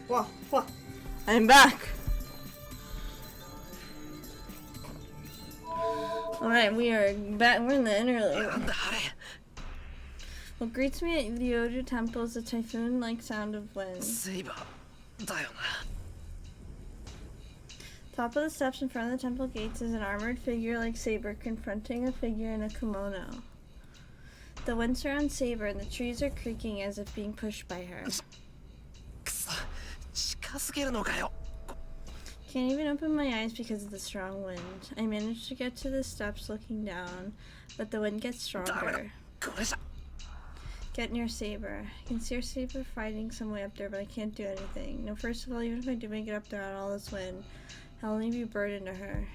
Whoa, whoa. I'm back. Alright, we are back. We're in the interlude. What greets me at the Oju Temple is the typhoon-like sound of wind. Top of the steps in front of the temple gates is an armored figure like Saber confronting a figure in a kimono. The wind surrounds Saber and the trees are creaking as if being pushed by her. Can't even open my eyes because of the strong wind. I managed to get to the steps looking down, but the wind gets stronger. Get near Saber. I can see her Saber fighting some way up there, but I can't do anything. No, first of all, even if I do make it up there on all this wind, I'll only be a burden to her.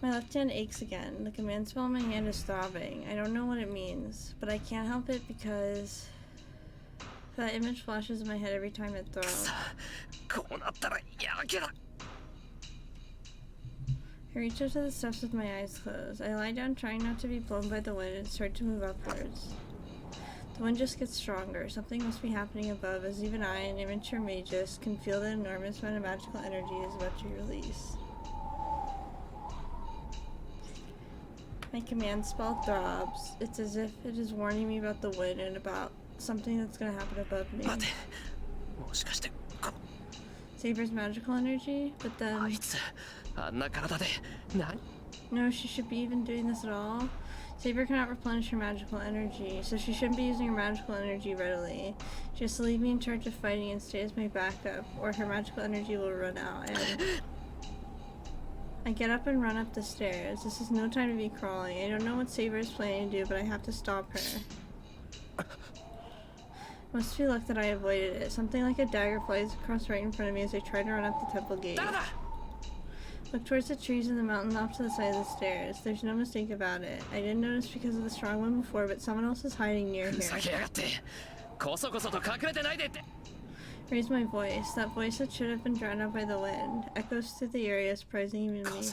My left hand aches again. The command spell on my hand is throbbing. I don't know what it means, but I can't help it because that image flashes in my head every time it throbs. I reach up to the steps with my eyes closed. I lie down trying not to be blown by the wind and start to move upwards. The wind just gets stronger. Something must be happening above, as even I, an immature magus, can feel the enormous amount of magical energy is about to release. My command spell throbs. It's as if it is warning me about the wind and about something that's going to happen above me. Saber's magical energy? But then... No, she should be even doing this at all. Saber cannot replenish her magical energy, so she shouldn't be using her magical energy readily. She has to leave me in charge of fighting and stay as my backup, or her magical energy will run out. I get up and run up the stairs. This is no time to be crawling. I don't know what Saber is planning to do, but I have to stop her. Must be luck that I avoided it. Something like a dagger flies across right in front of me as I try to run up the temple gate. Look towards the trees in the mountain off to the side of the stairs. There's no mistake about it. I didn't notice because of the strong wind before, but someone else is hiding near here. Raise my voice. That voice that should have been drowned out by the wind echoes through the area, surprising even me.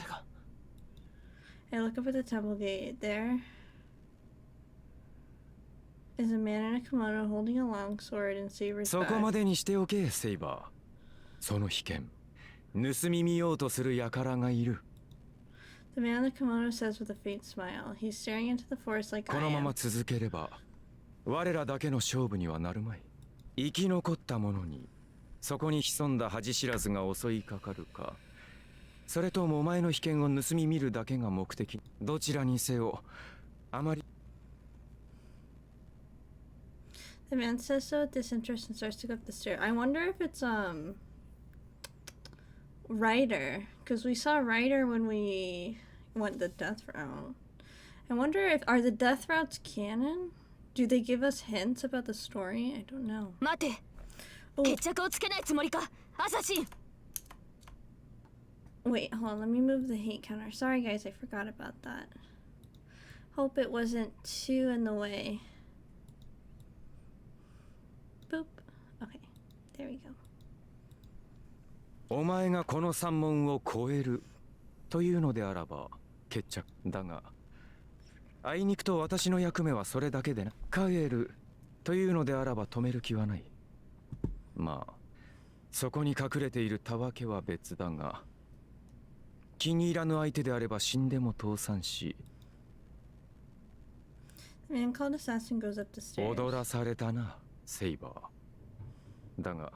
I look up at the temple gate. There is a man in a kimono holding a long sword and Saber's back. The man in the kimono says with a faint smile. He's staring into the forest like I am. The man says so with disinterest and starts to go up the stairs. I wonder if it's Ryder, because we saw Ryder when we went the death route. I wonder if are the death routes canon? Do they give us hints about the story? I don't know. Oh. Wait, hold on, let me move the hate counter. Sorry guys, I forgot about that. Hope it wasn't too in the way. Boop. Okay, there we go. お前がこの三門を越えるというのであらば決着だがあいにくと私の役目はそれだけでな帰るというのであらば止める気はないまあそこに隠れているたわけは別だが気に入らぬ相手であれば死んでも倒産し The man called assassin goes up the stairs. 踊らされたなセイバーだが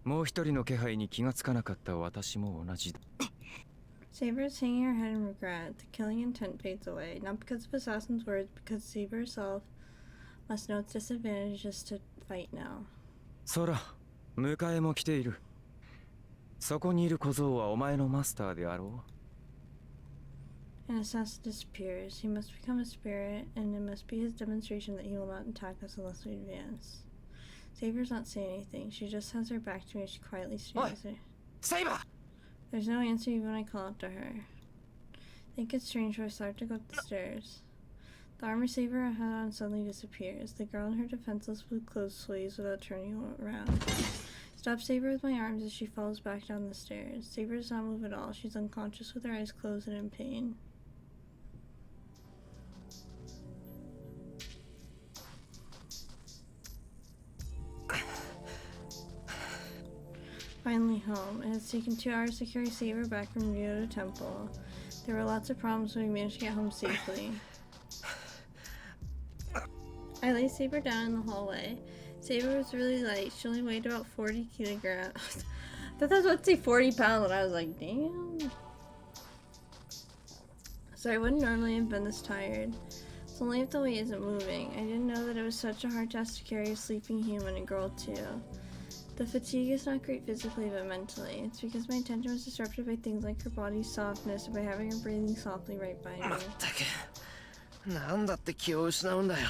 もう一人の気配に気がつかなかった私も同じだ。Saber is hanging her head in regret. The killing intent fades away, not because of Assassin's words, because Saber herself must know its disadvantages to fight now. そら、迎えも来ている。そこにいる小僧はお前のマスターであろう。An assassin disappears. He must become a spirit, and it must be his demonstration that he will not attack us unless we advance. Saber's not saying anything. She just has her back to me and she quietly stares there. Saber! There's no answer even when I call out to her. I think it's strange, so I start to go up the stairs. The armor Saber had on suddenly disappears. The girl in her defenseless blue clothes sways without turning around. Stop Saber with my arms as she falls back down the stairs. Saber does not move at all. She's unconscious with her eyes closed and in pain. finally home. It has taken 2 hours to carry Saber back from Ryoto Temple. There were lots of problems, but we managed to get home safely. I laid Saber down in the hallway. Saber was really light. She only weighed about 40 kilograms. I thought that was about to say 40 pounds, and I was like, damn. So I wouldn't normally have been this tired. It's only if the weight isn't moving. I didn't know that it was such a hard task to carry a sleeping human and girl too. The fatigue is not great physically, but mentally. It's because my attention was disrupted by things like her body's softness or by having her breathing softly right by me. まったくなんだって気を失うんだよ。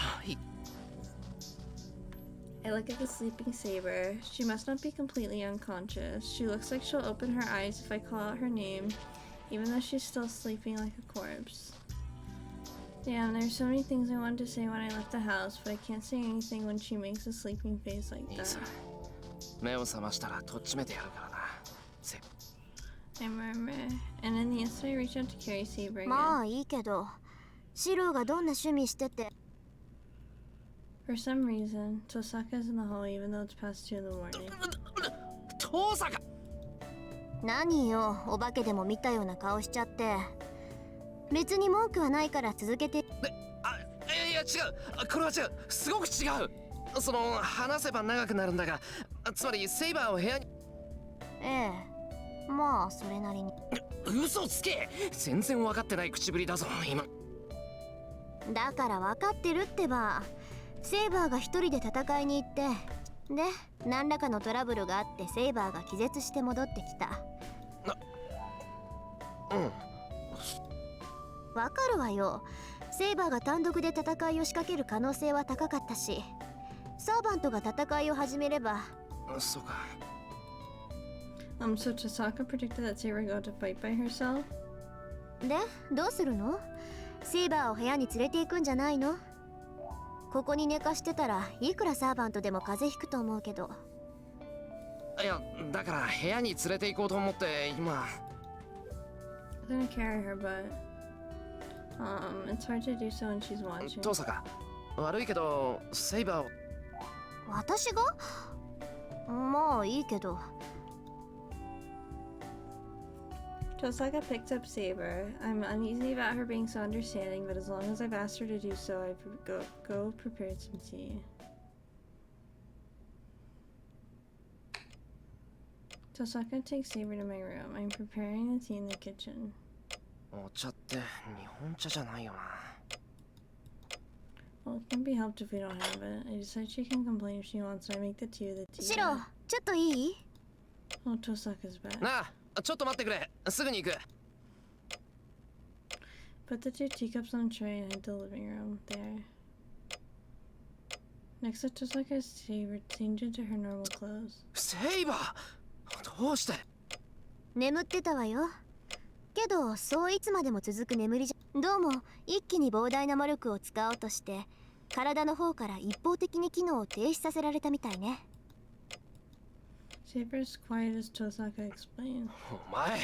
I look at the sleeping Saber. She must not be completely unconscious. She looks like she'll open her eyes if I call out her name, even though she's still sleeping like a corpse. Damn, there's so many things I wanted to say when I left the house, but I can't say anything when she makes a sleeping face like that. 目を覚ましたらとっちめてやるからな。I murmur, and in the instant I reach out to carry Saber again. まあいいけど、シローがどんな趣味してて。 For some reason, Tosaka's in the hall even though it's past 2 in the morning. 遠坂。何よ、お化けでも見たような顔しちゃって。別に文句はないから続けて。いや違う。これは違う。すごく違う。その話せば長くなるんだが、つまりセイバーを部屋に。ええ、まあそれなりに。嘘つけ。全然分かってない口ぶりだぞ今。だから分かってるってば。セイバーが一人で戦いに行って、で何らかのトラブルがあってセイバーが気絶して戻ってきた。うん。わかるわよ。セイバーが単独で戦いを仕掛ける可能性は高かったし、サーバントが戦いを始めれば。そうか。So Tosaka predicted that Saber got to fight by herself? で、どうするの？セイバーを部屋に連れて行くんじゃないの？ここに寝かしてたらいくらサーバントでも風邪ひくと思うけど。いや、だから部屋に連れて行こうと思って今。I'm gonna carry her, but it's hard to do so when she's watching. 遠坂、悪いけどセイバーを。私が？まあいいけど。Tosaka picked up Saber. I'm uneasy about her being so understanding, but as long as I've asked her to do so, I go prepare some tea. Tosaka takes Saber to my room. I'm preparing the tea in the kitchen. お茶って日本茶じゃないよな。Well, it can be helped if we don't have it. I decide she can complain if she wants, so I make the tea with the tea. シロ、ちょっといい？ Oh, Tosaka's back. なあ、ちょっと待ってくれ。すぐに行く。Put the 2 teacups on a tray and head to the living room. There. Next up, Tosaka's Saber changed into her normal clothes. セイバー、どうして？眠ってたわよ。けどそういつまでも続く眠りじゃ。どうも一気に膨大な魔力を使おうとして体の方から一方的に機能を停止させられたみたいね。Saber's quiet as Tosaka explained. お前。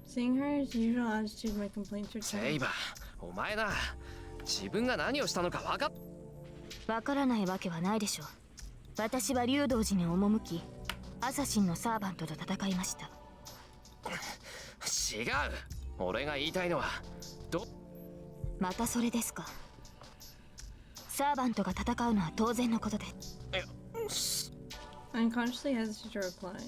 Seeing her usual attitude, my complaints セ returned. イバー、お前だ。自分が何をしたのか分かっ。わからないわけはないでしょう。私は竜道寺に赴き、アサシンのサーバントと戦いました。違う。俺が言いたいのはまたそれですか。サーバントが戦うのは当然のことで。I unconsciously hesitate to reply.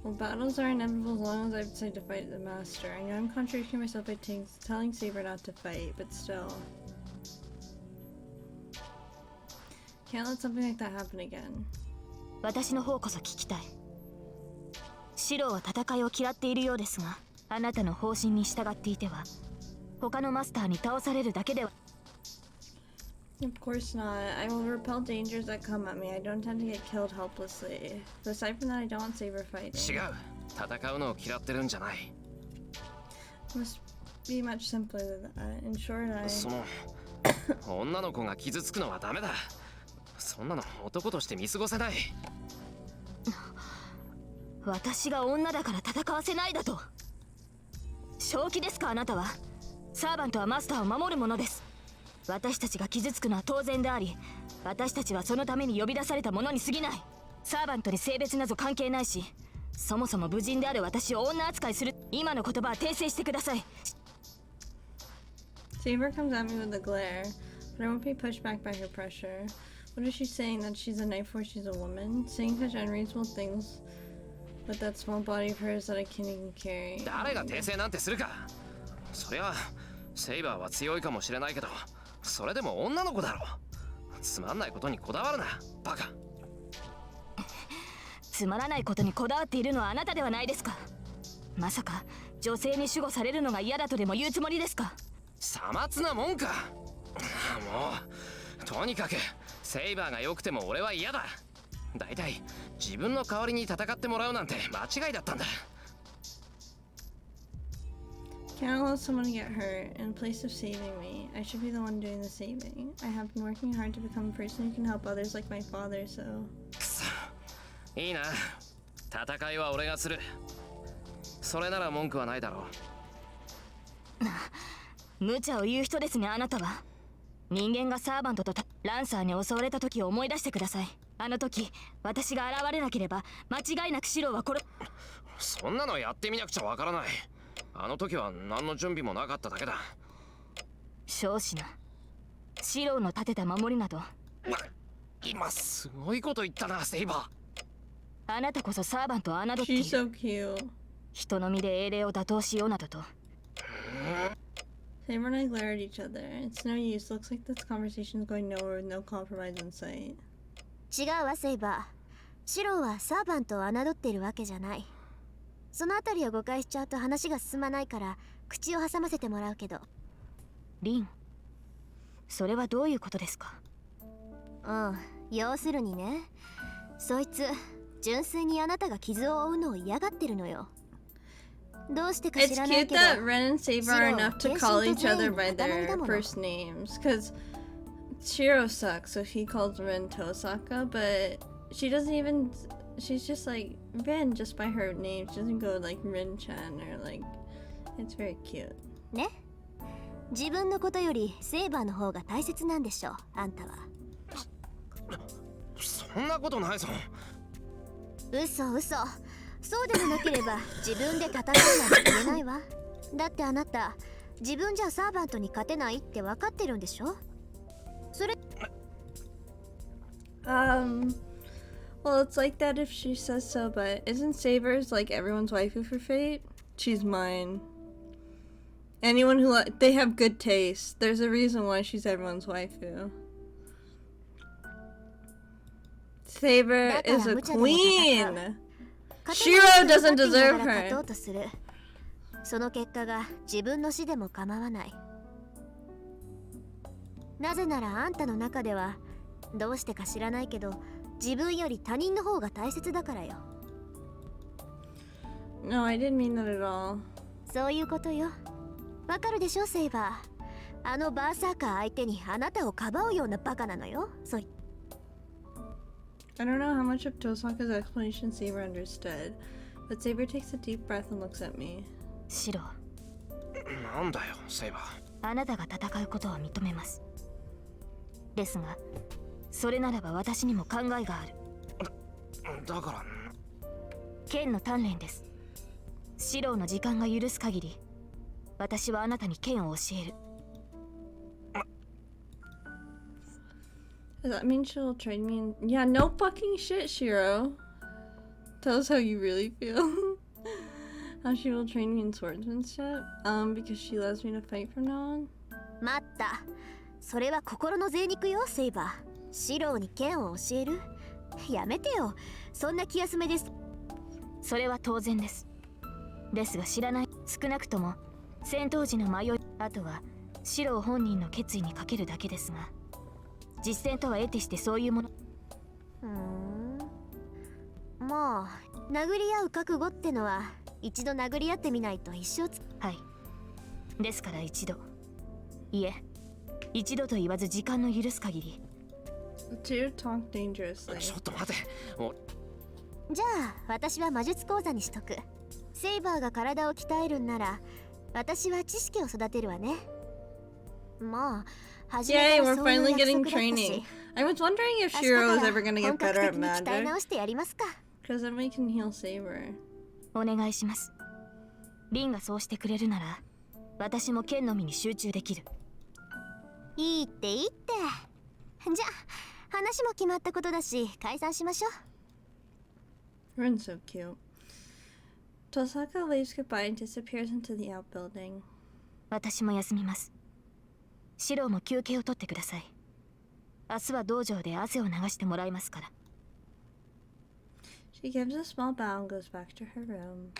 Well, battles are inevitable as long as I decide to fight the master. I know I'm contradicting myself by telling Saber not to fight, but still. Can't let something like that happen again. 私の方こそ聞きたい。シロは戦いを嫌っているようですが、あなたの方針に従っていては他のマスターに倒されるだけでは。 Of course not. I will repel dangers that come at me. I don't tend to get killed helplessly. But aside from that, I don't want Saber fighting. 違う。戦うのを嫌ってるんじゃない。 It must be much simpler than that. In short, I... その女の子が傷つくのはダメだ。そんなの男として見過ごせない。私が女だから戦わせないだと。正気ですかあなたは。サーバントはマスターを守るものです。私たちが傷つくのは当然であり、私たちはそのために呼び出されたものに過ぎない。サーバントに性別など関係ないし、そもそも無人である私を女扱いする。今の言葉は訂正してください。 Saber comes at me with a glare, but I won't be pushed back by her pressure. What is she saying? That she's a knife or she's a woman? Saying such unreasonable things with that small body of hers that I can't even carry. 誰が訂正なんてするか。そりゃセイバーは強いかもしれないけど、それでも女の子だろ。つまんないことにこだわるな、バカ。つまらないことにこだわっているのはあなたではないですか。まさか女性に守護されるのが嫌だとでも言うつもりですか。さまつなもんか。もうとにかくセイバーが良くても俺は嫌だ。だいたい自分の代わりに戦ってもらうなんて間違いだったんだ。Can't allow someone to get hurt. In place of saving me, I should be the one doing the saving. I have been working hard to become a person who can help others like my father, so... くそ、いいな。戦いは俺がする。それなら文句はないだろう。無茶を言う人ですね、あなたは。人間がサーバントとランサーに襲われた時を思い出してください。あの時私が現れなければ間違いなくシロは殺。そんなのやってみなくちゃわからない。あの時は何の準備もなかっただけだ。少子なシロの立てた守りなど。今すごいこと言ったな、セイバー。あなたこそサーバントを侮っている。 She's so cute. 人の身で英霊を打倒しようなどと。Saber and I glare at each other. It's no use. Looks like this conversation is going nowhere with no compromise in sight. 違うわセイバー。シロはサーバントを侮っているわけじゃない。そのあたりを誤解しちゃうと話が進まないから口を挟ませてもらうけど。リン、それはどういうことですか。うん、要するにね、そいつ純粋にあなたが傷を負うのを嫌がってるのよ。どうしてか知 It's らない cute けど that Ren and Saber are enough to call each other by their だもの。 first names, because Shiro sucks, so he calls Ren Tosaka, but she doesn't even... She's just like Ren just by her name. She doesn't go like Rin-chan or like... It's very cute. ね、自分のことよりセイバーの方が大切なんでしょ、あんたは。そんなことないぞ。嘘嘘。そうでもなければ自分で戦うなんて言えないわ。だってあなた自分じゃサーバントに勝てないって分かってるんでしょ。それ Well, it's like that if she says so, but isn't Saber's like everyone's waifu for Fate? She's mine. Anyone who they have good taste. There's a reason why she's everyone's waifu. Saber is a queen. Shiro doesn't deserve her. その結果が自分の死でも構わない。なぜならあんたの中ではどうしてか知らないけど自分より他人の方が大切だからよ。No, I didn't mean that at all. そういうことよ。わかるでしょ、セイバー。あのバーサーカー相手にあなたをかばうようなバカなのよ。そう。I don't know how much of Tosaka's explanation Saber understood, but Saber takes a deep breath and looks at me. シロ、なんだよ、セイバー。あなたが戦うことは認めます。ですが、それならば私にも考えがある。だから剣の鍛錬です。シロの時間が許す限り、私はあなたに剣を教える。Does that mean she'll trade me in? Yeah, no fucking shit, Shiro. Tell us how you really feel. How she will train me in swordsmanship? Because she loves me to fight from now on? 待った。それは心の贅肉よ、セイバー。シロに剣を教える？やめてよ。そんな気休めです。それは当然です。ですが知らない。少なくとも戦闘時の迷い、あとはシロ本人の決意にかけるだけですが、実践とは得てしてそういうもの。まあ殴り合う覚悟ってのは一度殴り合ってみないと一生はい。ですから一度、いえ一度と言わず時間の許す限り。Dude, talk dangerously. ちょっと待て。じゃあ私は魔術講座にしとく。セイバーが体を鍛えるんなら私は知識を育てるわね。まあ初め Yay, から we're そういう finally 約 getting 束だった training. し。I was wondering if 明日 Shiro か was ら ever gonna 本 get 格 better 的 at に鍛え magic. 直してやりますか。 Because then we can heal Saber. お願いします。リンがそうしてくれるなら私も剣のみに集中できる。いいっていいって。じゃあ話も決まったことだし解散しましょう。 Rin's so cute. Tosaka waves goodbye and disappears into the outbuilding. 私も休みます。シローも休憩を取ってください。明日は道場で汗を流してもらいますから。She gives a small bow and goes back to her room.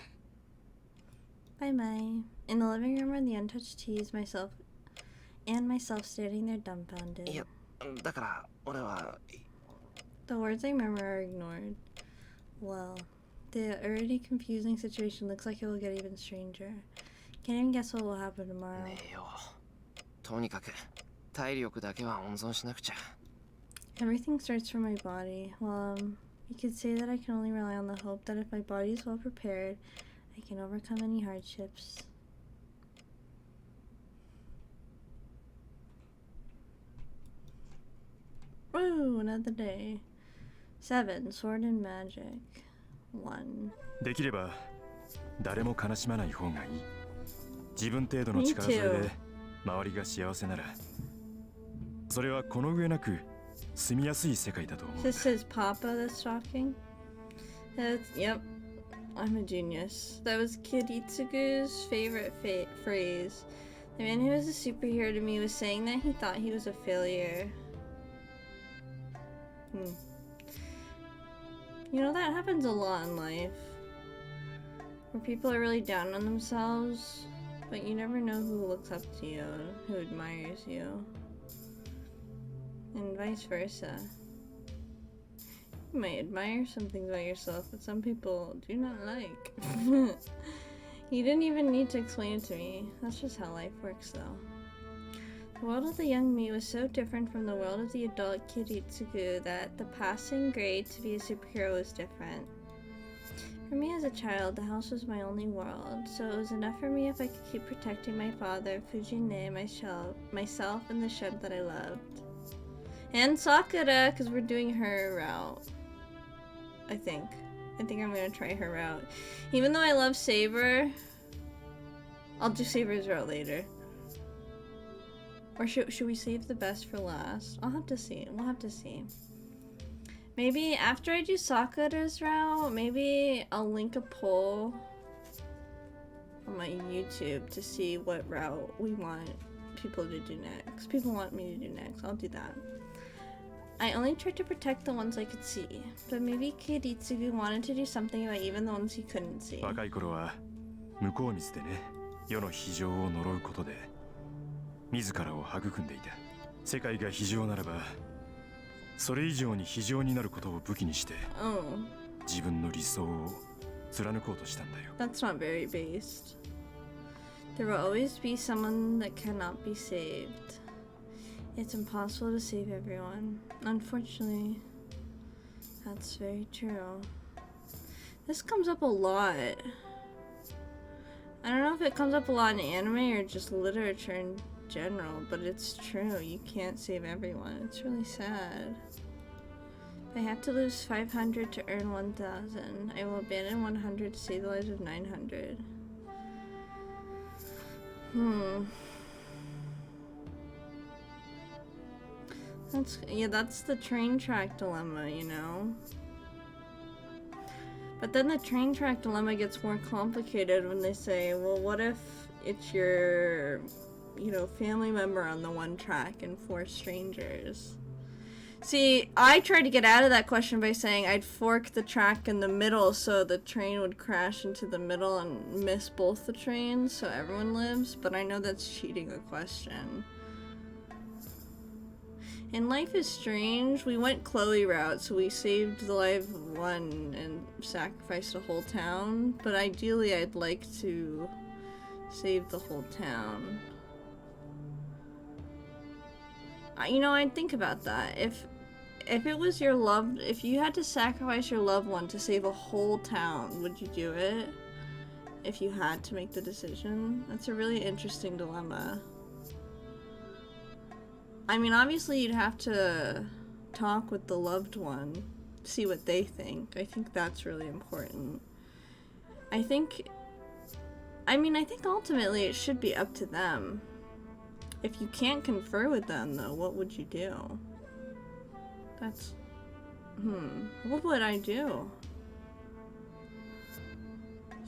Bye, Mai. In the living room are the untouched teas, myself standing there dumbfounded. いや、だから俺は The words I murmur are ignored. Well, the already confusing situation looks like it will get even stranger. Can't even guess what will happen tomorrow. ねえよ。とにかく体力だけは温存しなくちゃ。 Everything starts from my body. Well, you could say that I can only rely on the hope that if my body is well prepared, I can overcome any hardships. Woo, another day. 7. Sword and Magic. 1. できれば誰も悲しまない方がいい。自分程度の力添え Me too. で周りが幸せなら、それはこの上なく住みやすい世界だと思う。 This is Papa that's talking. Yep. I'm a genius. That was Kiritsugu's favorite phrase. The man who was a superhero to me was saying that he thought he was a failure. You know, that happens a lot in life. Where people are really down on themselves, but you never know who looks up to you, who admires you. And vice versa. You might admire something about yourself that some people do not like. You didn't even need to explain it to me. That's just how life works, though. The world of the young me was so different from the world of the adult Kiritsugu that the passing grade to be a superhero was different. For me as a child, the house was my only world, so it was enough for me if I could keep protecting my father, Fujine, myself, and the shed that I loved. And Sakura, because we're doing her route. I think I'm gonna try her route. Even though I love Saber, I'll do Saber's route later. Or should we save the best for last? I'll have to see. We'll have to see. Maybe after I do Sakura's route, maybe I'll link a poll on my YouTube to see what route we want people to do next. People want me to do next. I'll do that. I only tried to protect the ones I could see, but maybe Kiritsugu wanted to do something about even the ones he couldn't see. 若い頃は向こう水でね、世の非情を呪うことで自らを育んでいた。世界が非情ならば、それ以上に非情になることを武器にして、自分の理想を貫こうとしたんだよ。That's not very based. There will always be someone that cannot be saved. It's impossible to save everyone. Unfortunately, that's very true. This comes up a lot. I don't know if it comes up a lot in anime or just literature in general, but it's true. You can't save everyone. It's really sad. If I have to lose 500 to earn 1,000, I will abandon 100 to save the lives of 900. That's the train track dilemma, you know? But then the train track dilemma gets more complicated when they say, well, what if it's your, family member on the one track and 4 strangers? See, I tried to get out of that question by saying I'd fork the track in the middle so the train would crash into the middle and miss both the trains so everyone lives, but I know that's cheating a question. In Life is Strange, we went Chloe route, so we saved the life of one and sacrificed a whole town, but ideally I'd like to save the whole town. I'd think about that. If it was if you had to sacrifice your loved one to save a whole town, would you do it? If you had to make the decision? That's a really interesting dilemma. I mean, obviously you'd have to talk with the loved one, see what they think. I think that's really important. I think ultimately it should be up to them. If you can't confer with them, though, what would you do? That's... What would I do?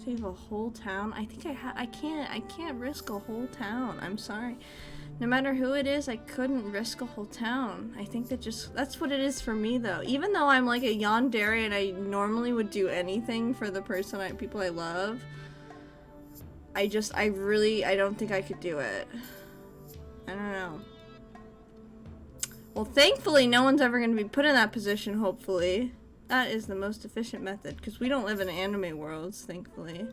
Save a whole town? I think I can't risk a whole town. I'm sorry. No matter who it is, I couldn't risk a whole town. I think that's what it is for me, though. Even though I'm like a yandere and I normally would do anything for the people I love, I don't think I could do it. I don't know. Well, thankfully, no one's ever going to be put in that position, hopefully. That is the most efficient method, because we don't live in anime worlds, thankfully.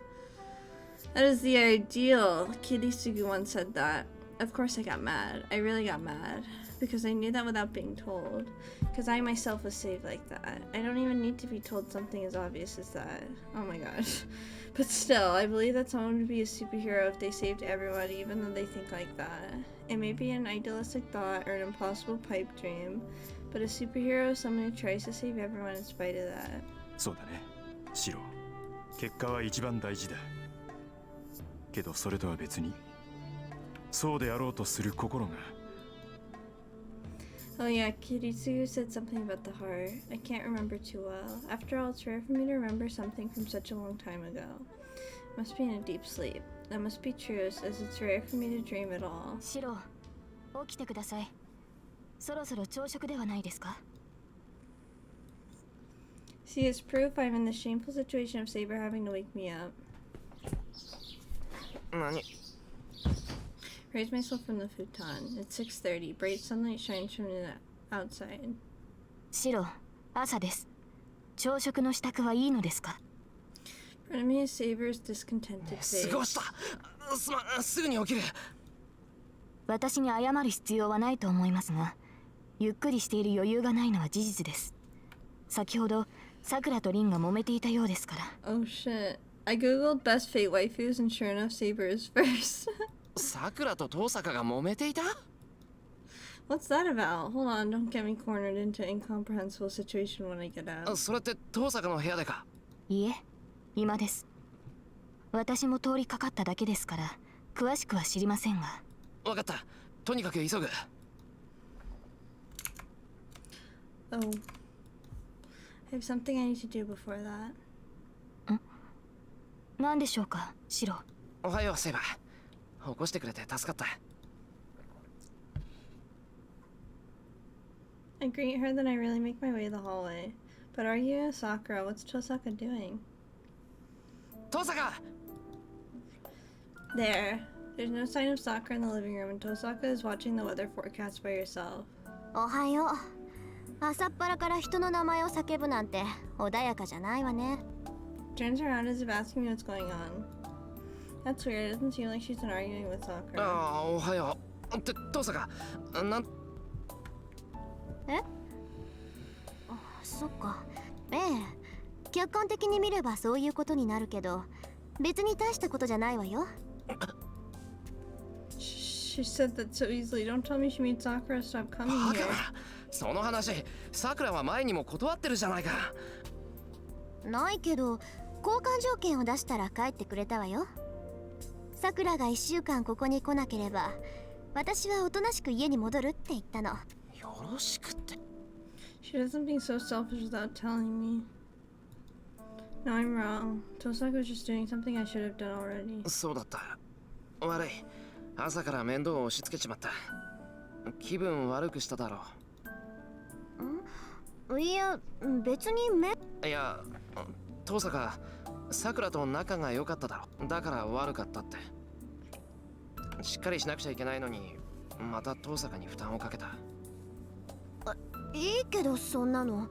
That is the ideal. Kirisugu once said that. Of course I got mad. I really got mad. Because I knew that without being told. Because I myself was saved like that. I don't even need to be told something as obvious as that. Oh my gosh. But still, I believe that someone would be a superhero if they saved everyone, even though they think like that. It may be an idealistic thought or an impossible pipe dream, but a superhero is someone who tries to save everyone in spite of that. そうだね、シロ。結果は一番大事だ。けどそれとは別に、そうであろうとする心が。Oh yeah, Kiritsugu said something about the heart. I can't remember too well. After all, it's rare for me to remember something from such a long time ago. Must be in a deep sleep. That must be true, as it's rare for me to dream at all. シロ、起きてください。そろそろ朝食ではないですか? See, as proof, I'm in the shameful situation of Saber having to wake me up. 何? Raise myself from the futon. It's 6:30. Bright sunlight shines from the outside. シロ、朝です。朝食の支度はいいのですか? In front of me is Saber's discontented face. 過ごした。すぐに起きる。私に謝る必要はないと思いますが、ゆっくりしている余裕がないのは事実です。先ほど、さくらとリンが揉めていたようですから。Oh shit. I googled best fate waifus and sure enough Saber is first. さくらと遠坂が揉めていた? What's that about? Hold on, don't get me cornered into an incomprehensible situation when I get out. それって遠坂の部屋でか? いえ、今です。私も通りかかっただけですから、詳しくは知りませんが。わかった。とにかく急ぐ。Oh. I have something I need to do before that. 何でしょうか、シロ。おはよう、セイバー。起こしてくれて助かった。I greet her, then I really make my way to the hallway. But arguing with Sakura, what's Tosaka doing? 遠坂! There. There's no sign of Sakura in the living room, and Tosaka is watching the weather forecast by herself. おはよう。朝っぱらから人の名前を叫ぶなんて穏やかじゃないわね。Turns around as if asking me what's going on. That's weird. It doesn't seem like she's been arguing with Sakura. ああ、おはよう。って遠坂、え？あ、そっか。ええ。客観的に見ればそういうことになるけど、別に大したことじゃないわよ。She said that so easily. Don't tell me she made Sakura stop coming here. その話、さくらは前にも断ってるじゃないか。ないけど、交換条件を出したら帰ってくれたわよ。さくらが1週間ここに来なければ、私はおとなしく家に戻るって言ったの。よろしくって。She does something so selfish without telling me. No, I'm wrong. Tosaka was just doing something I should have done already. そうだった。悪い。朝から面倒を押し付けちまった。気分悪くしただろう。いや、別にいや、遠坂、さくらと仲が良かっただろ。だから悪かったって。しっかりしなくちゃいけないのに、また遠坂に負担をかけた。いいけど、そんなの。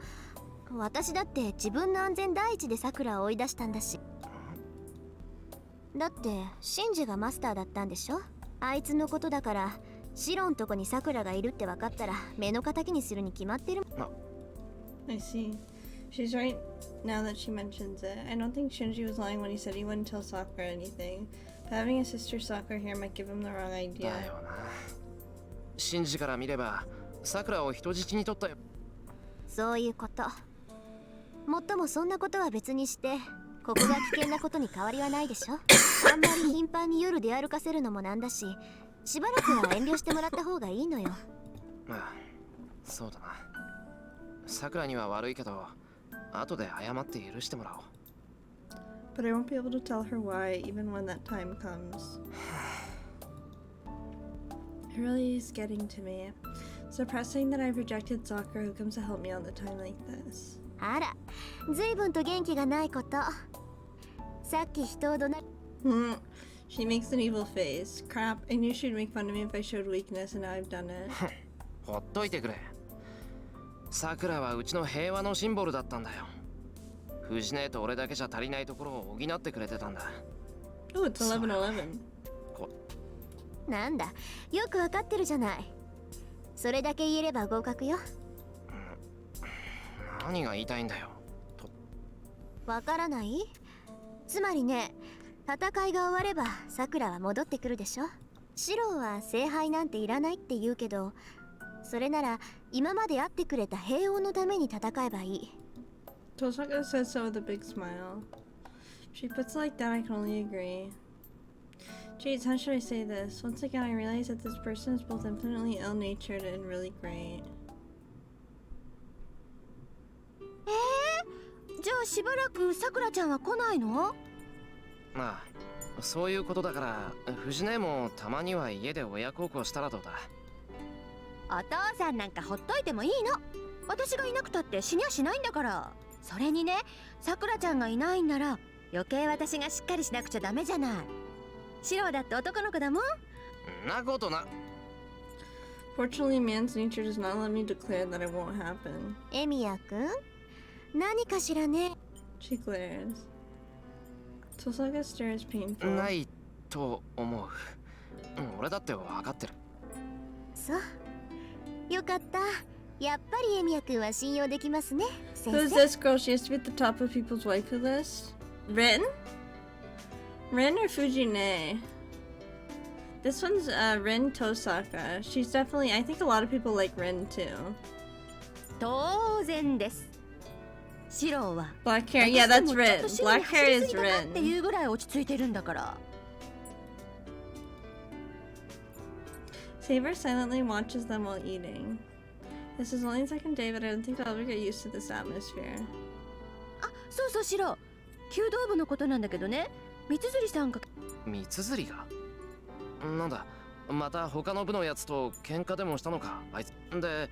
私だって自分の安全第一でさくらを追い出したんだし。だってシンジがマスターだったんでしょ。あいつのことだから、シロんとこにさくらがいるって分かったら目の敵にするに決まってる。I see. She's right now that she mentions it. I don't think Shinji was lying when he said he wouldn't tell Sakura anything. But having a sister Sakura here might give him the wrong idea. だよな。シンジから見れば、さくらを人質に取ったよ。そういうこと。もっともそんなことは別にして、ここが危険なことに変わりはないでしょ。あんまり頻繁に夜出歩かせるのもなんだし、しばらくは遠慮してもらった方がいいのよ。まあそうだな。さくらには悪いけど後で謝って許してもらおう。 But I won't be able to tell her why, even when that time comes. It really is getting to me. It's depressing that I've rejected Sakura who comes to help me all the time like this. あら、ずいぶんと元気がないこと。さっき人を怒鳴り She makes an evil face. Crap, I knew she'd make fun of me if I showed weakness, and now I've done it. ほっといてくれ。さくらはうちの平和のシンボルだったんだよ。藤姉と俺だけじゃ足りないところを補ってくれてたんだ。 Oh, it's 11:11. なんだ、よくわかってるじゃない。それだけ言えれば合格よ。何が言いたいんだよ。わからない？つまりね、戦いが終わればさくらは戻ってくるでしょ。シロは聖杯なんていらないって言うけど、それなら今まで会ってくれた平穏のために戦えばいい。 Tosaka says so with a big smile. If she puts it like that, I can only agree. Jeez, how should I say this? Once again, I realize that this person is both infinitely ill-natured and really great. じゃあしばらくさくらちゃんは来ないの？まあそういうことだから藤姉もたまには家で親孝行したらどうだ。お父さんなんかほっといてもいいの。私がいなくたって死にゃしないんだから。それにね、さくらちゃんがいないんなら余計私がしっかりしなくちゃダメじゃない。シロだって男の子だもん。んなことな。 Fortunately, man's nature does not let me declare that it won't happen. エミヤくん、何かしらね。 She glares. Tosaka stares painful. ないと思う。俺だって分かってる。そう。よかった。やっぱりエミヤくんは信用できますね。先 Who's 生。 this girl? She has to be at the top of people's waifu list? Rin? Rin or Fujine? This one's Rin Tosaka. She's definitely, I think a lot of people like Rin too. 当然です。シロは Black hair, yeah, that's 私でもちょっ Rin. とシロに Black 走 hair り is すぎたかってい Rin. うぐらい落ち着いてるんだから。Saber silently watches them while eating. This is only the second day, but I don't think I'll ever get used to this atmosphere. あ、そうそうシロ。弓道部のことなんだけどね。三辻さんが三辻がなんだ、また他の部のやつと喧嘩でもしたのかあいつ。で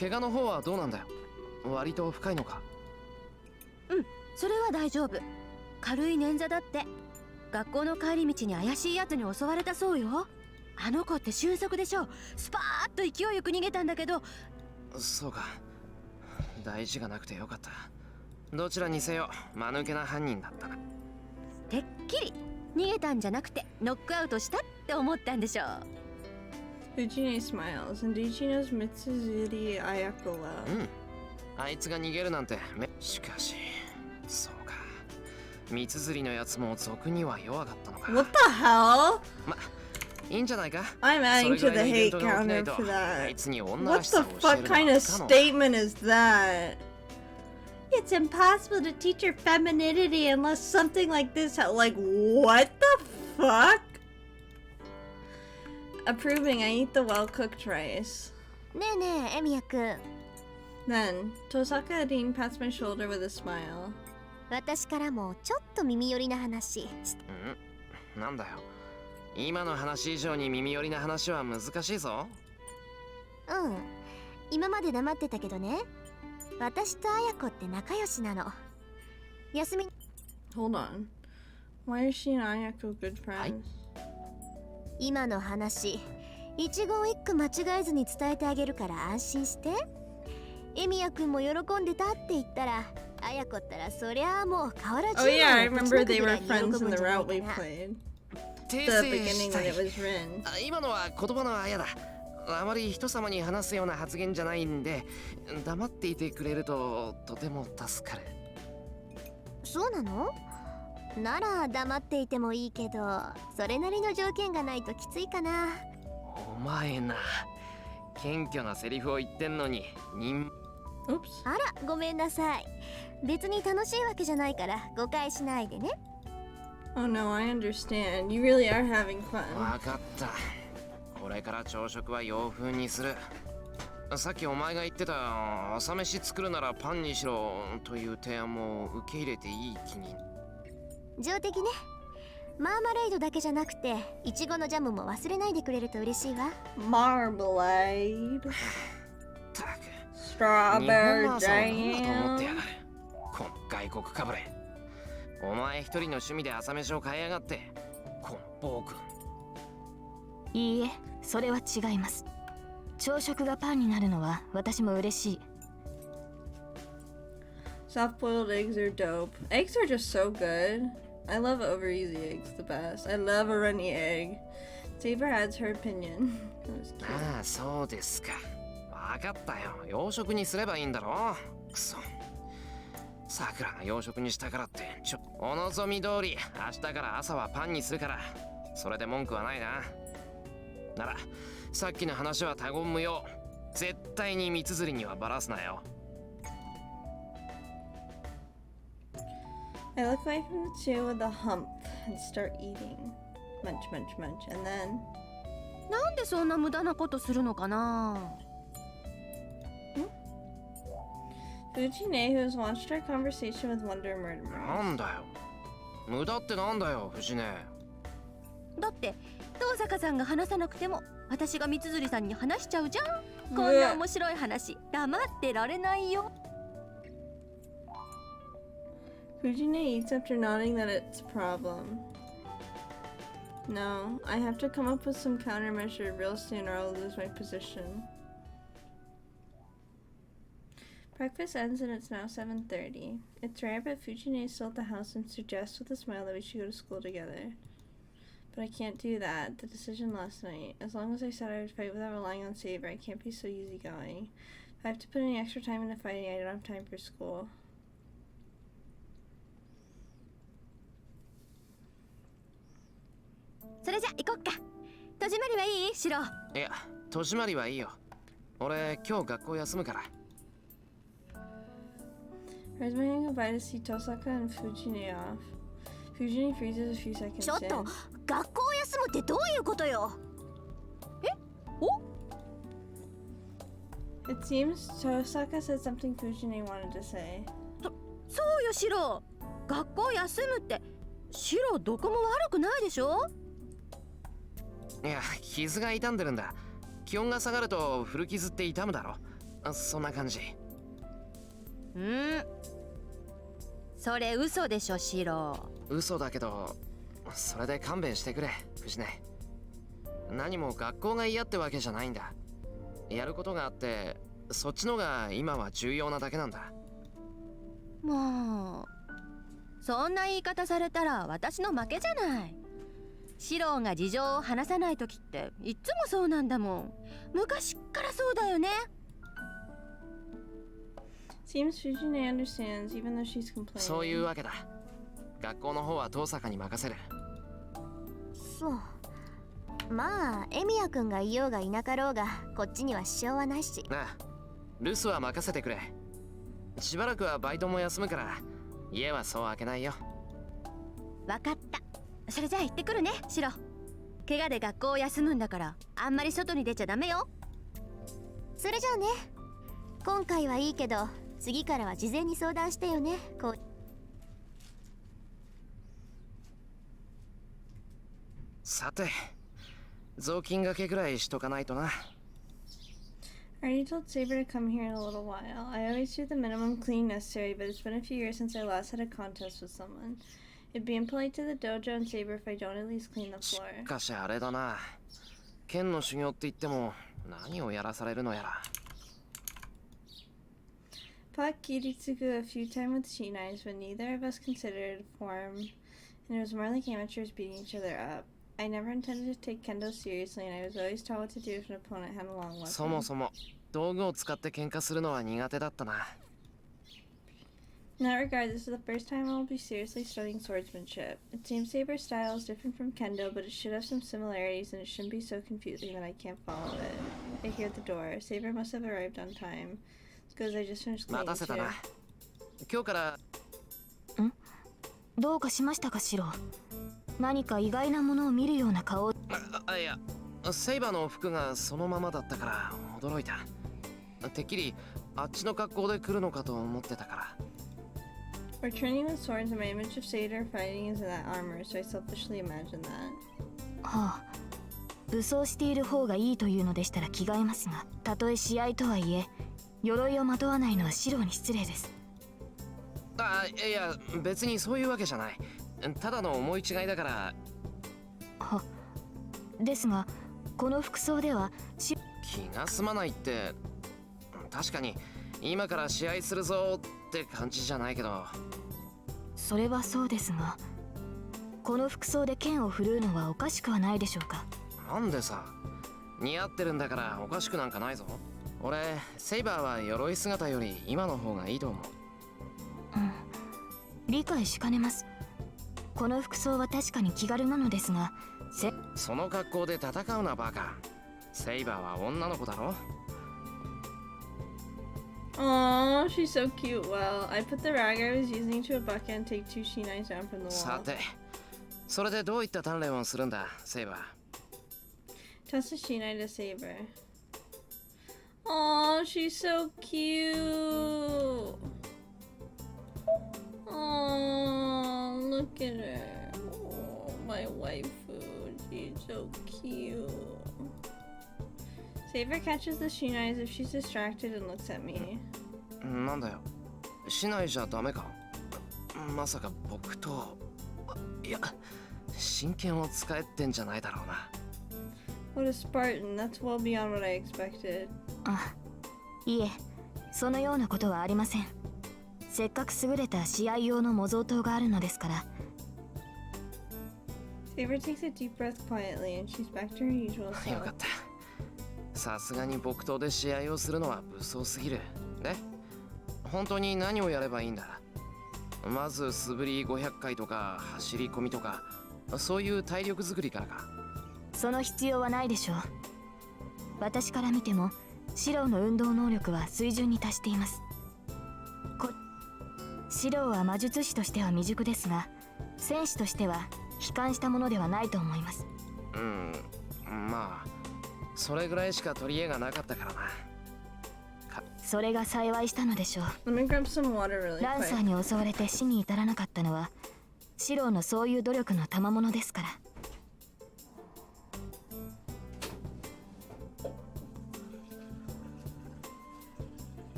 怪我の方はどうなんだよ。割と深いのか。それは大丈夫。軽い捻挫だって。学校の帰り道に怪しいやつに襲われたそうよ。あの子って俊足でしょ。スパーッと勢いよく逃げたんだけど。そうか、大事がなくてよかった。どちらにせよ間抜けな犯人だったな。てっきり逃げたんじゃなくてノックアウトしたって思ったんでしょう。 Fujine smiles. Indeed, she knows Mitsuzuri Ayako well. あいつが逃げるなんてしかしそうか、三辻のやつも俗には弱かったのか。 What the hell? いいんじゃないか。 I'm adding to the それぐらいのイベン hate トが起きない counter と for あ that. いつに女ら What し the さを教え fuck るの kind は of 不可能。 statement is that? It's impossible to teach your femininity unless something like this. Like, what the fuck? Approving, I eat the well-cooked rice. ねえねえエミヤくん、 Then, Tosaka Adin pats my shoulder with a smile. 私からもちょっと耳寄りな話。なんだよ、今の話以上に耳寄りな話は難しいぞ。うん、今まで黙ってたけどね、私と綾子って仲良しなの。休み Hold on. Why is she and Ayako good friends? 今の話一言一句間違えずに伝えてあげるから安心して。エミヤくんも喜んでたって言ったら、綾子ったらそりゃあもう河原 Oh yeah, I の remember ぶち they 抜くぐら were いに喜 friends ぶ in ん the じゃない route か we な。 played. 訂 The 正 beginning した when い。 it was Rin. 今のは言葉のあやだ。あまり人様に話すような発言じゃないんで、黙っていてくれるととても助かる。そうなの？なら黙っていてもいいけど、それなりの条件がないときついかな。お前な、謙虚なセリフを言ってんのに Oops. あら、ごめんなさい。別に楽しいわけじゃないから誤解しないでね。 Oh no, I understand. You really are having fun. わかった。これから朝食は洋風にする。さっきお前が言ってた朝飯作るならパンにしろという提案も受け入れていい気に。上出来ね。マーマレードだけじゃなくていちごのジャムも忘れないでくれると嬉しいわ。 Marmalade. たく。日 Strawberry 本の朝を何だと思ってや jam. がる。この外国かぶれ。お前一人の趣味で朝飯を買いやがって。この暴君。いいえ、それは違います。朝食がパンになるのは私も嬉しい。 Soft boiled eggs are dope. Eggs are just so good. I love over easy eggs the best. I love a runny egg. Saber adds her opinion. That was cute. ああ、そうですか。わかったよ。洋食にすればいいんだろ。くそ。さくらが洋食にしたからってお望み通り明日から朝はパンにするからそれで文句はないな。ならさっきの話は他言無用。絶対に三つ釣りにはバラすなよ。I look away from the two with a hump and start eating. Munch, munch, munch. And then, なんでそんな無駄なことするのかな。 Fujine, who has watched our conversation with Wonder Murderer. なんだよ。無駄ってなんだよ、藤根。だって遠坂さんが話さなくても私が三辻さんに話しちゃうじゃん。こんな面白い話黙ってられないよ。 Fujine eats after nodding that it's a problem. No, I have to come up with some countermeasure real soon or I'll lose my position. Breakfast ends and it's now 7:30. It's rare, but Fujine is still at the house and suggests with a smile that we should go to school together. But I can't do that. The decision last night. As long as I said I would fight without relying on Saber, I can't be so easygoing. If I have to put any extra time into fighting, I don't have time for school. それじゃ行こっか。戸締まりはいい？シロ。いや、戸締まりはいいよ。俺今日学校休むから。Res saying goodbye to see Tosaka and Fujine off. Fujine freezes a few seconds ちょっと in. 学校を休むってどういうことよ。 It seems Tosaka said something Fujine wanted to say. そうよシロ。学校休むってシロどこも悪くないでしょ。いや、傷が痛んでるんだ。気温が下がると古傷って痛むだろ。そんな感じ。それ嘘でしょシロ。嘘だけど、それで勘弁してくれ、藤根。何も学校が嫌ってわけじゃないんだ。やることがあって、そっちのが今は重要なだけなんだ。もうそんな言い方されたら私の負けじゃない。シロが事情を話さない時っていつもそうなんだもん。昔っからそうだよね。 Seems Fujine understands, even though she's complaining. そういうわけだ。学校の方は遠坂に任せる。そう。まあエミヤくんがいようがいなかろうがこっちには支障はないし。なあ、留守は任せてくれ。しばらくはバイトも休むから家はそう開けないよ。わかった。それじゃあ行ってくるねシロ。怪我で学校を休むんだからあんまり外に出ちゃダメよ。それじゃあね。今回はいいけど次からは事前に相談してよね。こうさて、雑巾がけぐらいしとかないとな。I already told Saber to come here in a little while. I always do the minimum cleaning necessary, but it's been a few years since I last had a contest with someone. It'd be impolite to the dojo and Saber if I don't at least clean the し floor. かしあれだな。剣の修行って言っても何をやらされるのやら。Fought Kiritsugu a few times with sheet knives, but neither of us considered form, and it was more like amateurs beating each other up. I never intended to take kendo seriously, and I was always taught what to do if an opponent had a long weapon. そもそも道具を使って喧嘩するのは苦手だったな。In that regard, this is the first time I will be seriously studying swordsmanship. It seems Saber's style is different from kendo, but it should have some similarities, and it shouldn't be so confusing that I can't follow it. I hear the door. Saber must have arrived on time. because I just finished 待 cleaning たせた too. な。今日からどうかしましたかシロ。何か意外なものを見るような顔を。いや、セイバーの服がそのままだったから驚いた。てっきりあっちの格好で来るのかと思ってたから。We're training with swords, and my image of Seder fighting is in that armor, so I selfishly imagined that. はあ、武装している方がいいというのでしたら着替えますが、たとえ試合とはいえ鎧をまとわないのはシロに失礼です。いや、別にそういうわけじゃない。ただの思い違いだから。は、ですがこの服装では気が済まないって、確かに今から試合するぞって感じじゃないけど。それはそうですが、この服装で剣を振るうのはおかしくはないでしょうか。なんでさ、似合ってるんだからおかしくなんかないぞ。俺、セイバーは鎧姿より今の方がいいと思う。うん、理解しかねます。この服装は確かに気軽なのですが、その格好で戦うなバカ。セイバーは女の子だろ。Aww, she's so cute. Well, I put the rag I was using to a bucket and take 2 shinais down from the さ wall. て、それでどういった鍛錬をするんだ、セイバー。Toss the shinai to Saber. Aww, she's so cute. Aww, look at her. Oh, my waifu. She's so cute. Saber catches the shinais if she's distracted and looks at me. なんだよ、しないじゃダメか。まさか僕と。いや、真剣を使えってんじゃないだろうな。What a Spartan. That's well beyond what I expected. あ、いえ、そのようなことはありません。せっかく優れた試合用の模造刀があるのですから。Saber takes a deep breath quietly and she's back to her usual よか self. った。さすがに木刀で試合をするのは武装すぎる。で、本当に何をやればいいんだ。まず素振り500回とか走り込みとか、そういう体力作りからか。その必要はないでしょう。私から見てもシロウの運動能力は水準に達しています。シロウは魔術師としては未熟ですが、戦士としては悲観したものではないと思います。うん、まあそれぐらいしか取り柄がなかったからな。それが幸いしたのでしょう。 Let me grab some water really ランサー quick. に襲われて死に至らなかったのはシロウのそういう努力の賜物ですから。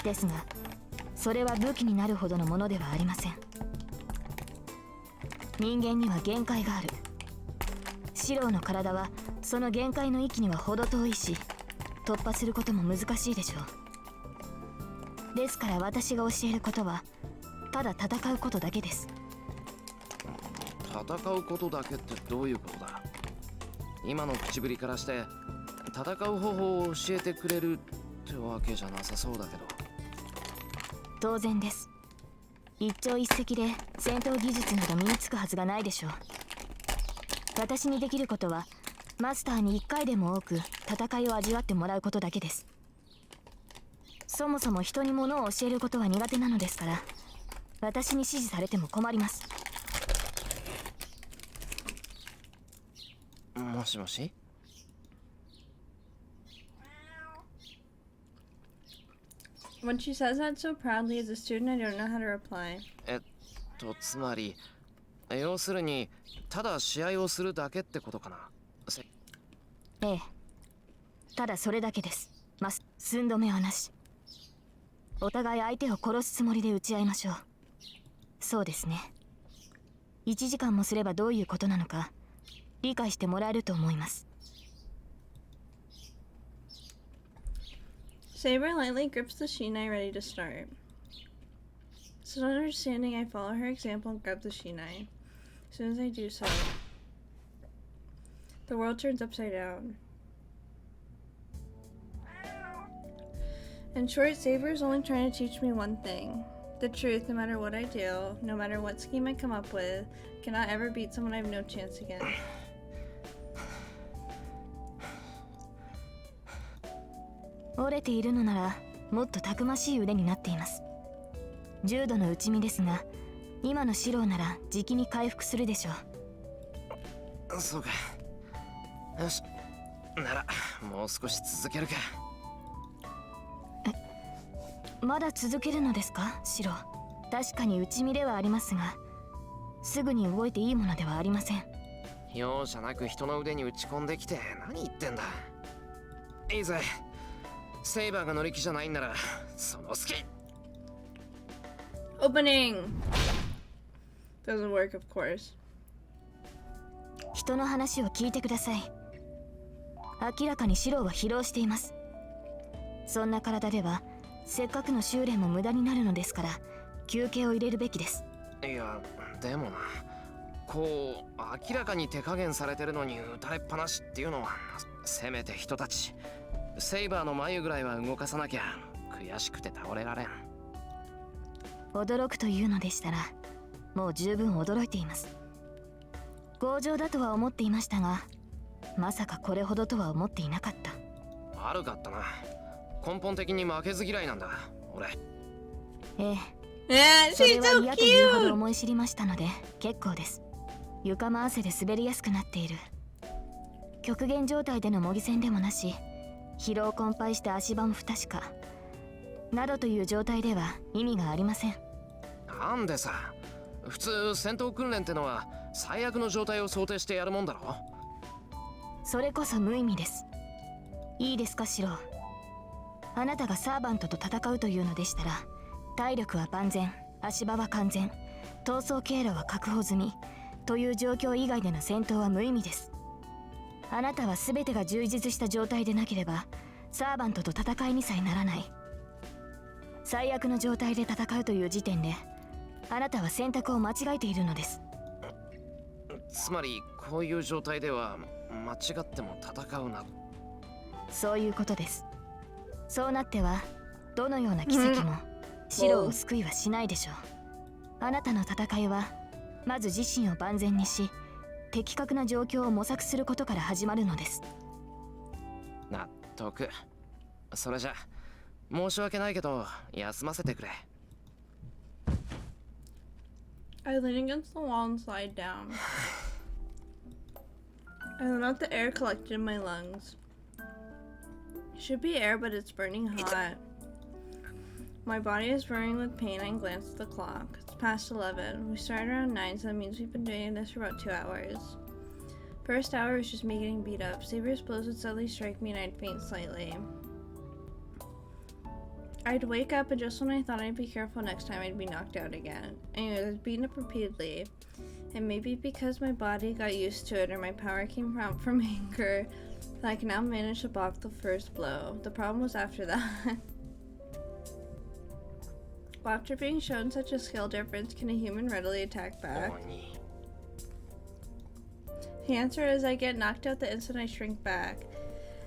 ですが、それは武器になるほどのものではありません。人間には限界がある。シロウの体はその限界の域には程遠いし、突破することも難しいでしょう。ですから私が教えることはただ戦うことだけです。戦うことだけってどういうことだ。今の口ぶりからして戦う方法を教えてくれるってわけじゃなさそうだけど。当然です。一朝一夕で戦闘技術など身につくはずがないでしょう。私にできることはマスターに1回でも多く戦いを味わってもらうことだけです。そもそも人に物を教えることは苦手なのですから、私に指示されても困ります。もしもし。When she says that so proudly as a student, I don't know how to reply. つまり要するにただ試合をするだけってことかな。ええ、ただそれだけです。寸止めはなし。お互い相手を殺すつもりで打ち合いましょう。そうですね。1時間もすればどういうことなのか理解してもらえると思います。Saber lightly grips the shinai, ready to start. Still understanding, I follow her example and grab the shinai. As soon as I do so, the world turns upside down. In short, Saber is only trying to teach me one thing. The truth, no matter what I do, no matter what scheme I come up with, cannot ever beat someone I have no chance against. 折れているのならもっとたくましい腕になっています。重度の打ち身ですが、今のシローならじきに回復するでしょう。そうか。よし。ならもう少し続けるか。まだ続けるのですか、シロー。確かに打ち身ではありますが、すぐに動いていいものではありません。容赦なく人の腕に打ち込んできて何言ってんだ。いいぜ。セイバーが乗り気じゃないんならその隙。 Opening! Doesn't work, of course. 人の話を聞いてください。明らかにシローは疲労しています。そんな体ではせっかくの修練も無駄になるのですから、休憩を入れるべきです。いやでもな、こう明らかに手加減されてるのに打たれっぱなしっていうのは、せめて人たちセイバーの眉ぐらいは動かさなきゃ悔しくて倒れられん。驚くというのでしたら、もう十分驚いています。強情だとは思っていましたが、まさかこれほどとは思っていなかった。悪かったな。根本的に負けず嫌いなんだ俺。ええ、 Yeah, それ she's は so 嫌というほど cute! 思い知りましたので結構です。床も汗で滑りやすくなっている。極限状態での模擬戦でもなし、疲労困憊して足場も不確かなどという状態では意味がありません。なんでさ、普通戦闘訓練ってのは最悪の状態を想定してやるもんだろ。それこそ無意味です。いいですかシロー。あなたがサーバントと戦うというのでしたら、体力は万全、足場は完全、逃走経路は確保済みという状況以外での戦闘は無意味です。あなたは全てが充実した状態でなければサーバントと戦いにさえならない。最悪の状態で戦うという時点であなたは選択を間違えているのです。つまりこういう状態では間違っても戦うな。そういうことです。そうなってはどのような奇跡もシローを救いはしないでしょう。あなたの戦いはまず自身を万全にし、的確な状況を模索することから始まるのです。納得。それじゃ申し訳ないけど休ませてくれ。 I lean against the wall and slide down. I let out the air collected in my lungs. Should be air, but it's burning hot. My body is roaring with pain. I glance at the clock. It's past 11. We started around 9, so that means we've been doing this for about 2 hours. First hour was just me getting beat up. Saber's blows would suddenly strike me and I'd faint slightly. I'd wake up, and just when I thought I'd be careful next time, I'd be knocked out again. Anyways, I was beaten up repeatedly. And maybe because my body got used to it or my power came out from anger, I can now manage to block the first blow. The problem was after that. Well, after being shown such a skill difference, can a human readily attack back? The answer is I get knocked out the instant I shrink back.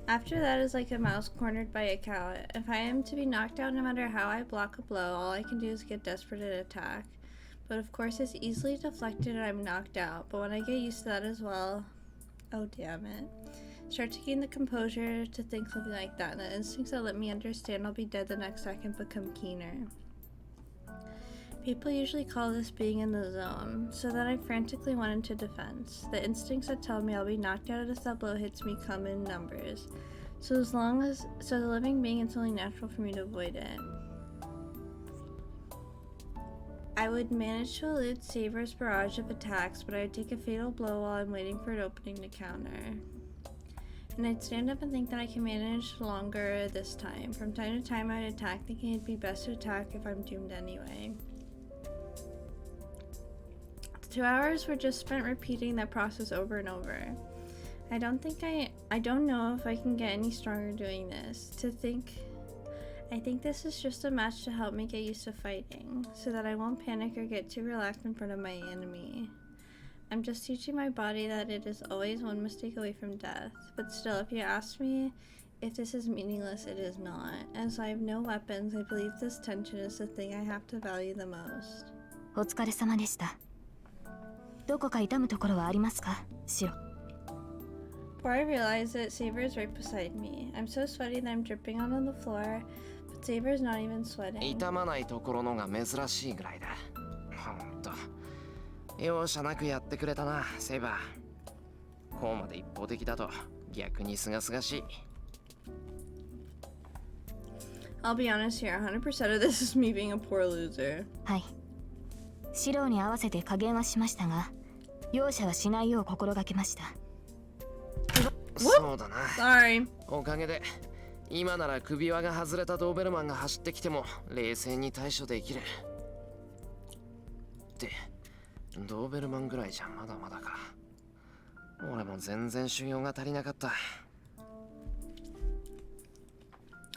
After that is like a mouse cornered by a cow. If I am to be knocked out, no matter how I block a blow, all I can do is get desperate and attack. But of course it's easily deflected and I'm knocked out. But when I get used to that as well, oh damn it. Start to gain the composure to think something like that, and the instincts that let me understand I'll be dead the next second become keener. People usually call this being in the zone, so that I frantically went into defense. The instincts that tell me I'll be knocked out as that blow hits me come in numbers. So the living being, it's only natural for me to avoid it. I would manage to elude Saber's barrage of attacks, but I would take a fatal blow while I'm waiting for an opening to counter. And I'd stand up and think that I can manage longer this time. From time to time I'd attack, thinking it'd be best to attack if I'm doomed anyway. 2 hours were just spent repeating that process over and over. I don't know if I can get any stronger doing this. To think I think this is just a match to help me get used to fighting, so that I won't panic or get too relaxed in front of my enemy. I'm just teaching my body that it is always one mistake away from death, but still, if you ask me if this is meaningless, it is not. As I have no weapons, I believe this tension is the thing I have to value the most. お疲れ様でした。どこか痛むところはありますか、シロ。Before I realize it, Saber is right beside me. I'm so sweaty that I'm dripping out on the floor, but Saber is not even sweating. 痛まないところのが珍しいぐらいだ。ほんと容赦なくやってくれたな、セイバー。こうまで一方的だと逆に清々しい。I'll be honest here, 100% of this is me being a poor loser. はい。シロに合わせて加減はしましたが、容赦はしないよう心がけました。そうだな。Sorry. おかげで今なら首輪が外れたドーベルマンが走ってきても冷静に対処できる。ってドーベルマンぐらいじゃまだまだか。俺も全然修行が足りなかった。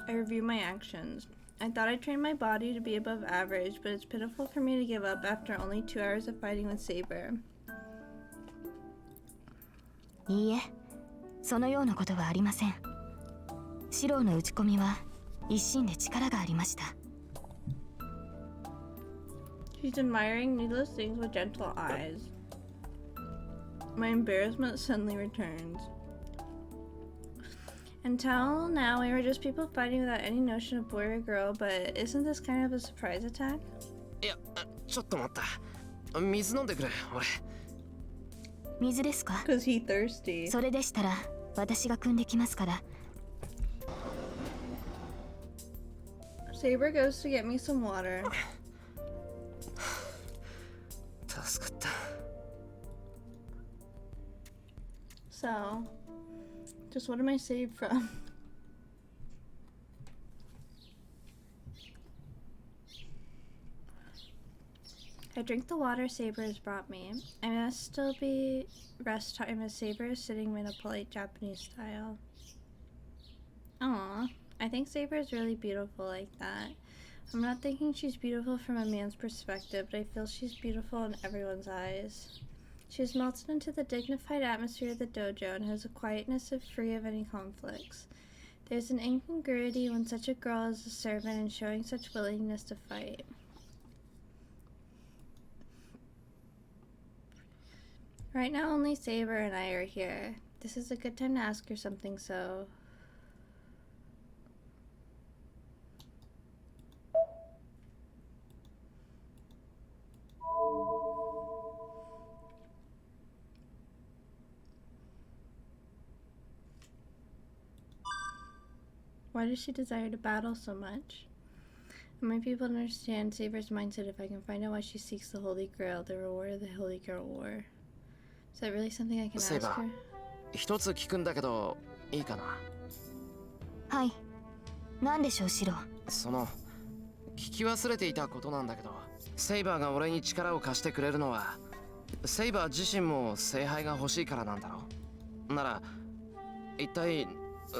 I review my actions. I thought I trained my body to be above average, but it's pitiful for me to give up after only 2 hours of fighting with Saber. いいえ、そのようなことはありません。シロの打ち込みは一心で力がありました。She's admiring needless things with gentle eyes. My embarrassment suddenly returns. Until now, we were just people fighting without any notion of boy or girl, but isn't this kind of a surprise attack? いや、ちょっと待った。水飲んでくれ、俺。水ですか？ Cause he thirsty. それでしたら私が汲んできますから。Saber goes to get me some water. 助かった。So, just what am I saved from? I drink the water Saber has brought me. I must still be rest time as Saber is sitting in a polite Japanese style. Aww, I think Saber is really beautiful like that. I'm not thinking she's beautiful from a man's perspective, but I feel she's beautiful in everyone's eyes. She has melted into the dignified atmosphere of the dojo and has a quietness free of any conflicts. There's an incongruity when such a girl is a servant and showing such willingness to fight. Right now only Saber and I are here. This is a good time to ask her something, so... Why does she desire to battle so much? I might be able to understand Saber's mindset if I can find out why she seeks the Holy Grail, the reward of the Holy Grail War. Is that really something I can ask her? 一つ聞くんだけど、いいかな？はい。何でしょう、シロ。その聞き忘れていたことなんだけど、セイバーが俺に力を貸してくれるのは、セイバー自身も聖杯が欲しいからなんだろう。なら、一体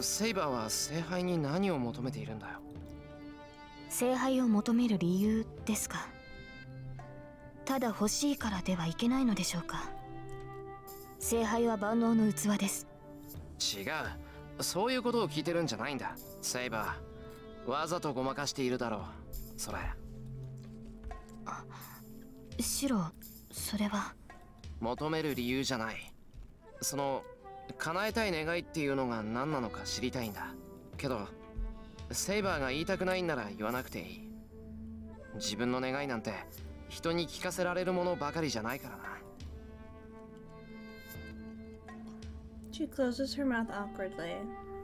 セイバーは聖杯に何を求めているんだよ。聖杯を求める理由ですか。ただ欲しいからではいけないのでしょうか。聖杯は万能の器です。違う、そういうことを聞いてるんじゃないんだ。セイバー、わざとごまかしているだろう、それ。シロ、それは。求める理由じゃない。その叶えたい願いっていうのが何なのか知りたいんだ。けどセイバーが言いたくないんなら言わなくていい。自分の願いなんて人に聞かせられるものばかりじゃないからな。She closes her mouth awkwardly.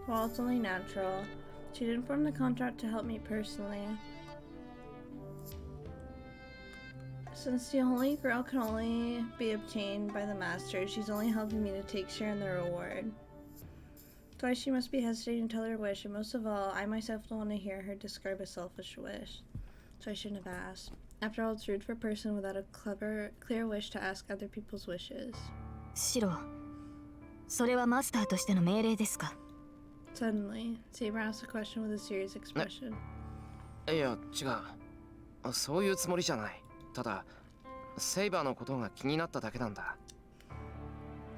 While it's only natural, she didn't form the contract to help me personally. Since the Holy Grail can only be obtained by the Master, she's only helping me to take share in the reward. That's why she must be hesitating to tell her wish, and most of all, I myself don't want to hear her describe a selfish wish. So I shouldn't have asked. After all, it's rude for a person without a clear wish to ask other people's wishes. シロ、それはマスターとしての命令ですか？ Suddenly, Saber asks a question with a serious expression. いや違う、そういうつもりじゃない。ただセイバーのことが気になっただけなんだ。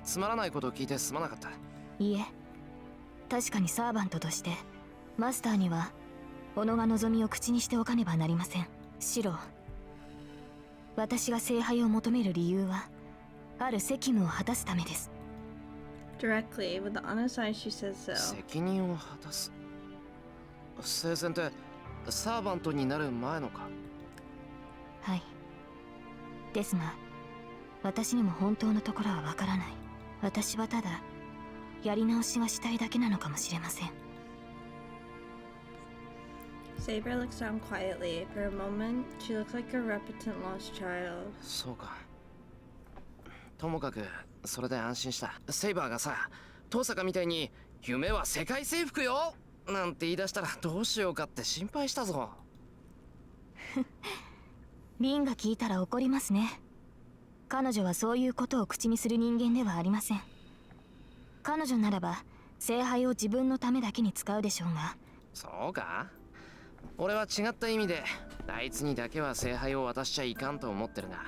つまらないことを聞いてすまなかった。いいえ、確かにサーバントとしてマスターには己が望みを口にしておかねばなりません。シロ、私が聖杯を求める理由はある責務を果たすためです。 Directly, with the honest eye, she says so. 責任を果たす。聖戦ってサーバントになる前のか？はい。ですが私にも本当のところはわからない。私はただやり直しがしたいだけなのかもしれません。 Saber looks down quietly. For a moment, she looks like a repentant lost child. そうか。ともかくそれで安心した。セイバーがさ、登坂みたいに夢は世界征服よなんて言い出したらどうしようかって心配したぞ。リンが聞いたら怒りますね。彼女はそういうことを口にする人間ではありません。彼女ならば聖杯を自分のためだけに使うでしょうが。そうか？俺は違った意味であいつにだけは聖杯を渡しちゃいかんと思ってるが。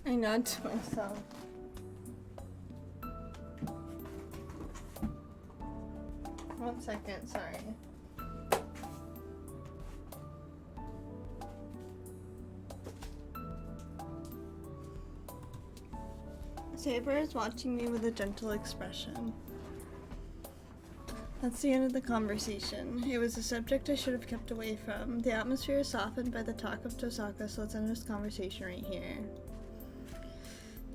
I nod to myself. One second, sorry. Saber is watching me with a gentle expression. That's the end of the conversation. It was a subject I should have kept away from. The atmosphere is softened by the talk of Tosaka, so let's end this conversation right here.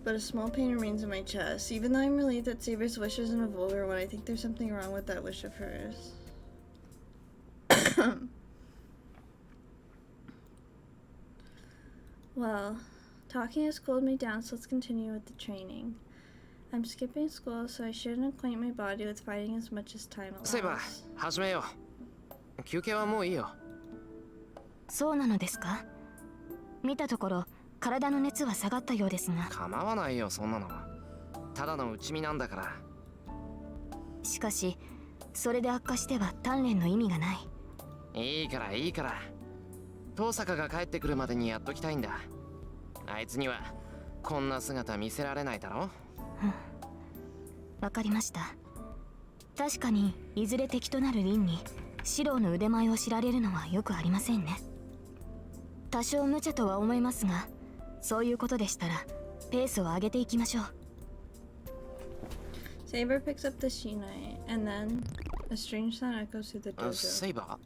But a small pain remains in my chest, even though I'm relieved that Saber's wish isn't a vulgar one. I think there's something wrong with that wish of hers. Well, talking has cooled me down, so let's continue with the training. I'm skipping school, so I shouldn't acquaint my body with fighting as much as time セイバー、 allows. 始めよう。休憩はもういいよ。そうなのですか？見たところ体の熱は下がったようですが。構わないよ、そんなのは。ただの内身なんだから。しかしそれで悪化しては鍛錬の意味がない。いいからいいから。登坂が帰ってくるまでにやっときたいんだ。あいつにはこんな姿見せられないだろ。わかりました。確かにいずれ敵となるリンにシローの腕前を知られるのはよくありませんね。多少無茶とは思いますが、そういうことでしたらペースを上げていきましょう。 Saber picks up the shinai, and then a strange sound echoes through the dojo. セイバ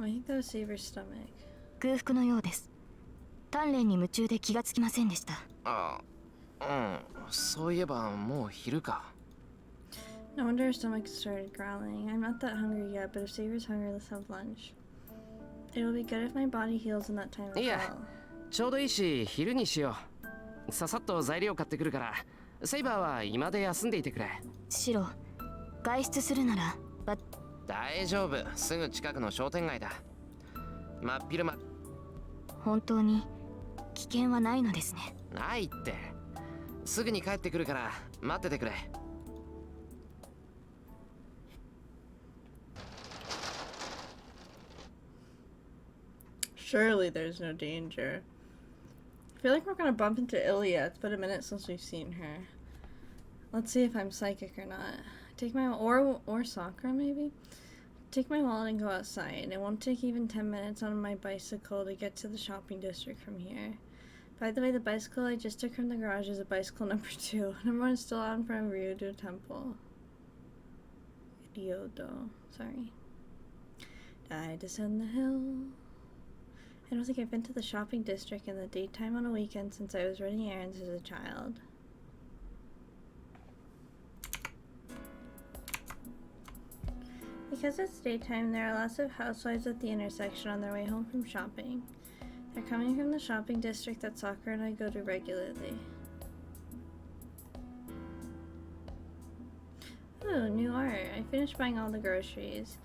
Oh, I think that was Saber's stomach. 空腹のようです。鍛錬に夢中で気がつきませんでした。ー？うん、そういえばもう昼か。No wonder her stomach started growling. I'm not that hungry yet, but if Saber's hungry, let's have lunch. It'll be good if my body heals in that time as いや、 well. ちょうどいいし昼にしよう。ささっと材料買ってくるから、セイバーは今で休んでいてくれ。シロ、外出するなら大丈夫、すぐ近くの商店街だ。真っ昼間。本当に危険はないのですね。ないって。すぐに帰ってくるから待っててくれ。Surely there's no danger. I feel like we're gonna bump into Ilya. It's been a minute since we've seen her. Let's see if I'm psychic or not. Take my or Sakura maybe. Take my wallet and go outside. It won't take even 10 minutes on my bicycle to get to the shopping district from here. By the way, the bicycle I just took from the garage is a bicycle number 2. Number 1 is still out in front of Ryudo Temple. Ryodo. Sorry. I descend the hill. I don't think I've been to the shopping district in the daytime on a weekend since I was running errands as a child. Because it's daytime, there are lots of housewives at the intersection on their way home from shopping. They're coming from the shopping district that Sakura and I go to regularly. Ooh, new art. I finished buying all the groceries.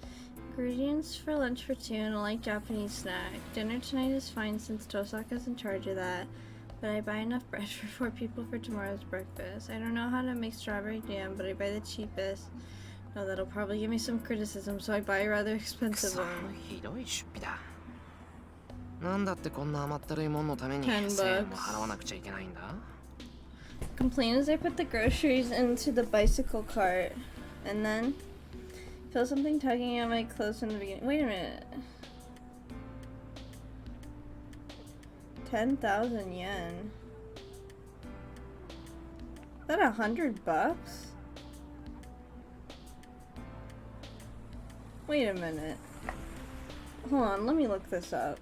Ingredients for lunch for 2 and a light Japanese snack. Dinner tonight is fine since Tosaka's in charge of that, but I buy enough bread for 4 people for tomorrow's breakfast. I don't know how to make strawberry jam, but I buy the cheapest. Oh, that'll probably give me some criticism, so I buy a rather く expensive そ one. ひどい出費だ。なんだってこんな甘ったるいもんのために10 1000円 bucks も払わなくちゃいけないんだ。 Complain as I put the groceries into the bicycle cart, and then feel something tugging at my clothes from the beginning. Wait a minute. 10,000 yen. Is that $100? Wait a minute. Hold on, let me look this up.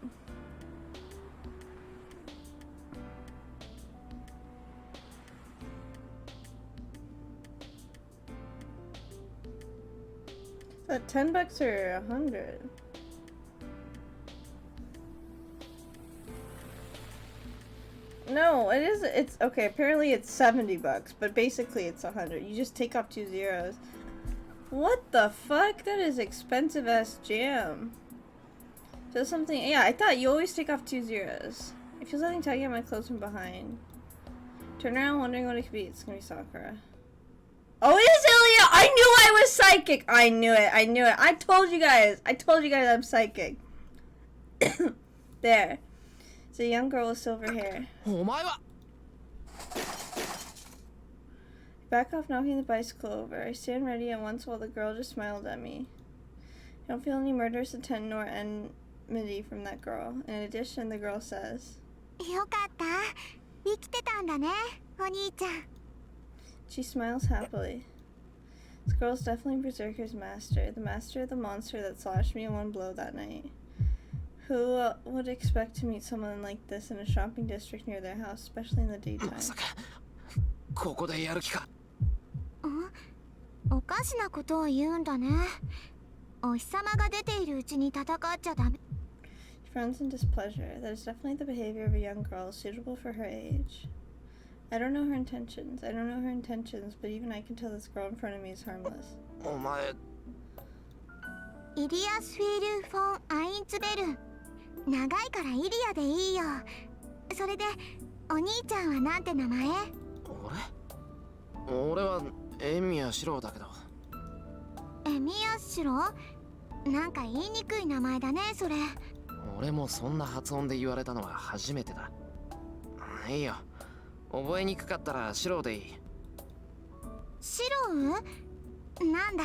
Is that $10 or 100? No, it is. It's okay. Apparently, it's $70, but basically, it's 100. You just take off 2 zeros. What the fuck? That is expensive ass jam. Feels something. Yeah, I thought you always take off 2 zeros. It feels something tugging at my clothes from behind. Turn around, wondering what it could be. It's gonna be Sakura. Oh, it is Ilya! I knew I was psychic! I knew it. I knew it. I told you guys I'm psychic. There. It's a young girl with silver hair. お前は Back off, knocking the bicycle over. I stand ready at once while the girl just smiled at me. I don't feel any murderous intent nor enmity from that girl. In addition, the girl says, よかった生きてたんだねお兄ちゃん she smiles happily. This girl is definitely Berserker's master, the master of the monster that slashed me in one blow that night. Who would expect to meet someone like this in a shopping district near their house, especially in the daytime? まさかここでやる気か。おかしなことを言うんだねお日様が出ているうちに戦っちゃダメ She frowns in displeasure. That is definitely the behavior of a young girl suitable for her age. I don't know her intentions. But even I can tell this girl in front of me is harmless. お前イリアスフィール・フォン・アインツベル長いからイリアでいいよそれでお兄ちゃんはなんて名前俺はエミヤシロウだけど。エミヤシロなんか言いにくい名前だねそれ俺もそんな発音で言われたのは初めてだ。いいよ。覚えにくかったらシロウでいい。シロウなんだ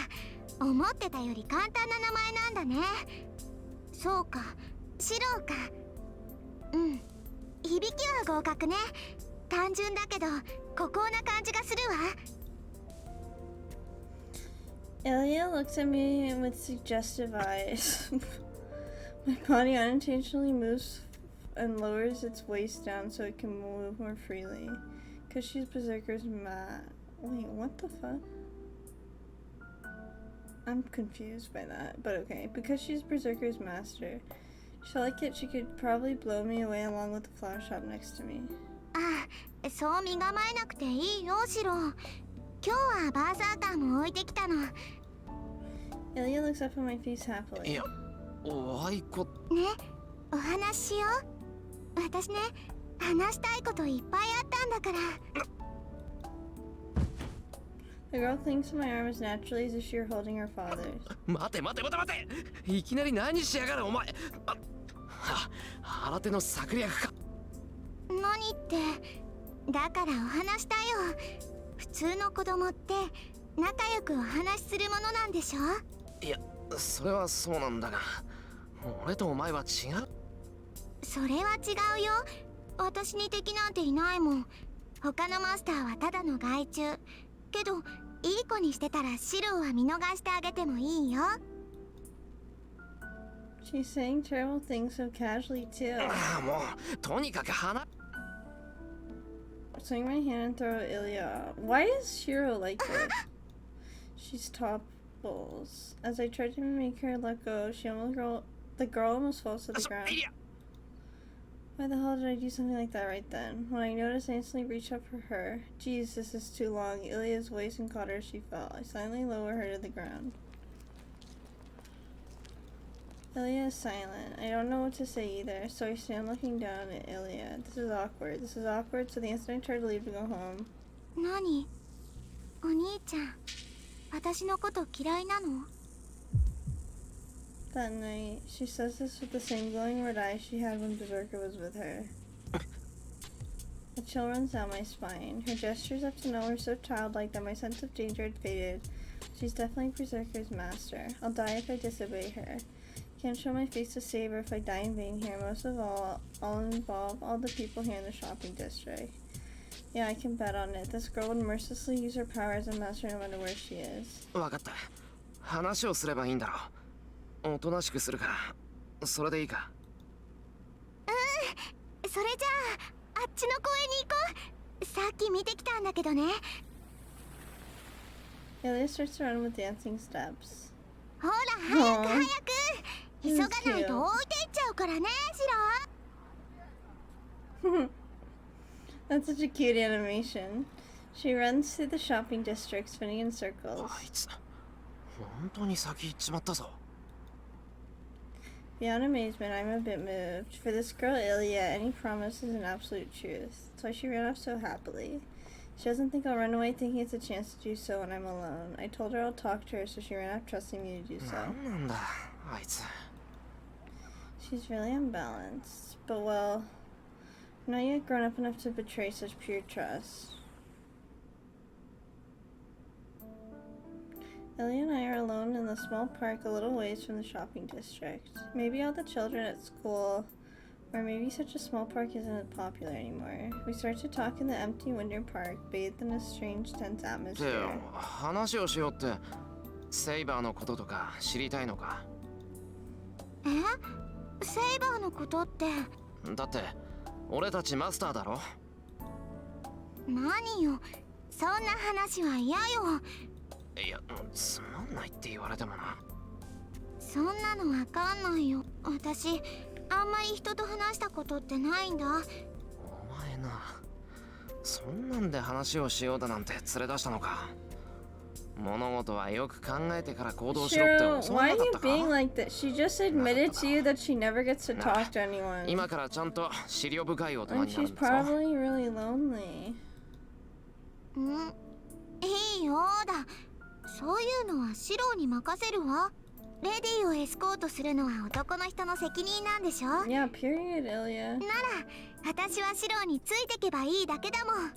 思ってたより簡単な名前なんだねそうかシロウかうん響きは合格ね単純だけど孤高な感じがするわ Ilya looks at me with suggestive eyes. My body unintentionally moves and lowers its waist down so it can move more freely. Because she's Berserker's Wait, what the fuck? I'm confused by that, but okay. Because she's Berserker's master, she felt like she could probably blow me away along with the flower shop next to me. ああそう身構えなくていいよシロウ今日はバーサーカーも置いてきたのね Ilya looks up at my face happily. いや、おあいこ。お話ししよう私ね話したいこといっぱいあったんだから The girl clings to my arm as naturally as if she were holding her father's. 待ていきなり何しやがるお前。新手の策略か。何ってだからお話したよ普通の子供って仲良くお話しするものなんでしょいや、それはそうなんだが俺とお前は違う。それは違うよ私に敵なんていないもん他のマスターはただの害虫けどいい子にしてたらシロウは見逃してあげてもいいよ She's saying terrible things so casually too. もうとにかく話 Swing my hand and throw Ilya. Why is Shiro like this? She's topples. As I tried to make her let go, the girl almost falls to the ground. Why the hell did I do something like that right then? When I noticed, I instantly reached up for her. Jeez, this is too long. Ilya's voice and caught her as she fell. I silently lowered her to the ground. Ilya is silent. I don't know what to say either, so I stand looking down at Ilya. This is awkward, so the instant I try to leave to go home. 何お兄ちゃん私のこと嫌いなの？ That night, she says this with the same glowing red eyes she had when Berserker was with her. A chill runs down my spine. Her gestures up to now were so childlike that my sense of danger had faded. She's definitely Berserker's master. I'll die if I disobey her. Can't show my face to save her if I die in vain here. Most of all involve all the people here in the shopping district. Yeah, I can bet on it. This girl would mercilessly use her power as a master no matter where she is. わかった。話をすればいいんだろう。おとなしくするから。それでいいか。それじゃあ、あっちの公園に行こう。さっき見てきたんだけどね。Ilya starts to run with dancing steps. ほら、早く早く。急がないと置いていっちゃうからね、シロ。That's such a cute animation. She runs through the shopping district, spinning in circles. あいつ、本当に先行っちまったぞ。Beyond amazement, I'm a bit moved. For this girl, Ilya, any promise is an absolute truth. That's why she ran off so happily. She doesn't think I'll run away thinking it's a chance to do so when I'm alone. I told her I'll talk to her, so she ran off trusting me to do so. なんなんだ、あいつ。She's really unbalanced. But well, I'm not yet grown up enough to betray such pure trust. Ilya and I are alone in the small park a little ways from the shopping district. Maybe all the children at school, or maybe such a small park isn't popular anymore. We start to talk in the empty winter park, bathed in a strange, tense で、 atmosphere. 話をしようって、セイバーのこととか知りたいのか。セイバーのことって。だって、俺たちマスターだろ。何よ、そんな話は嫌よ。いや、つまんないって言われてもな。そんなのわかんないよ。私、あんまり人と話したことってないんだ。お前な、そんなんで話をしようだなんて連れ出したのか。物事はよく考えてから行動しろって Shiro, 教わ why ら are なかっ you た being か。 like that? She just admitted to you that she never gets to talk to anyone. 今からちゃんと思慮深い大人 And になる she's んだぞ。 probably really lonely. いいよだ。そういうのはシローに任せるわ。レディーをエスコートするのは男の人の責任なんでしょ。 Yeah, period, Ilya. なら、私はシローについてけばいいだけだもん。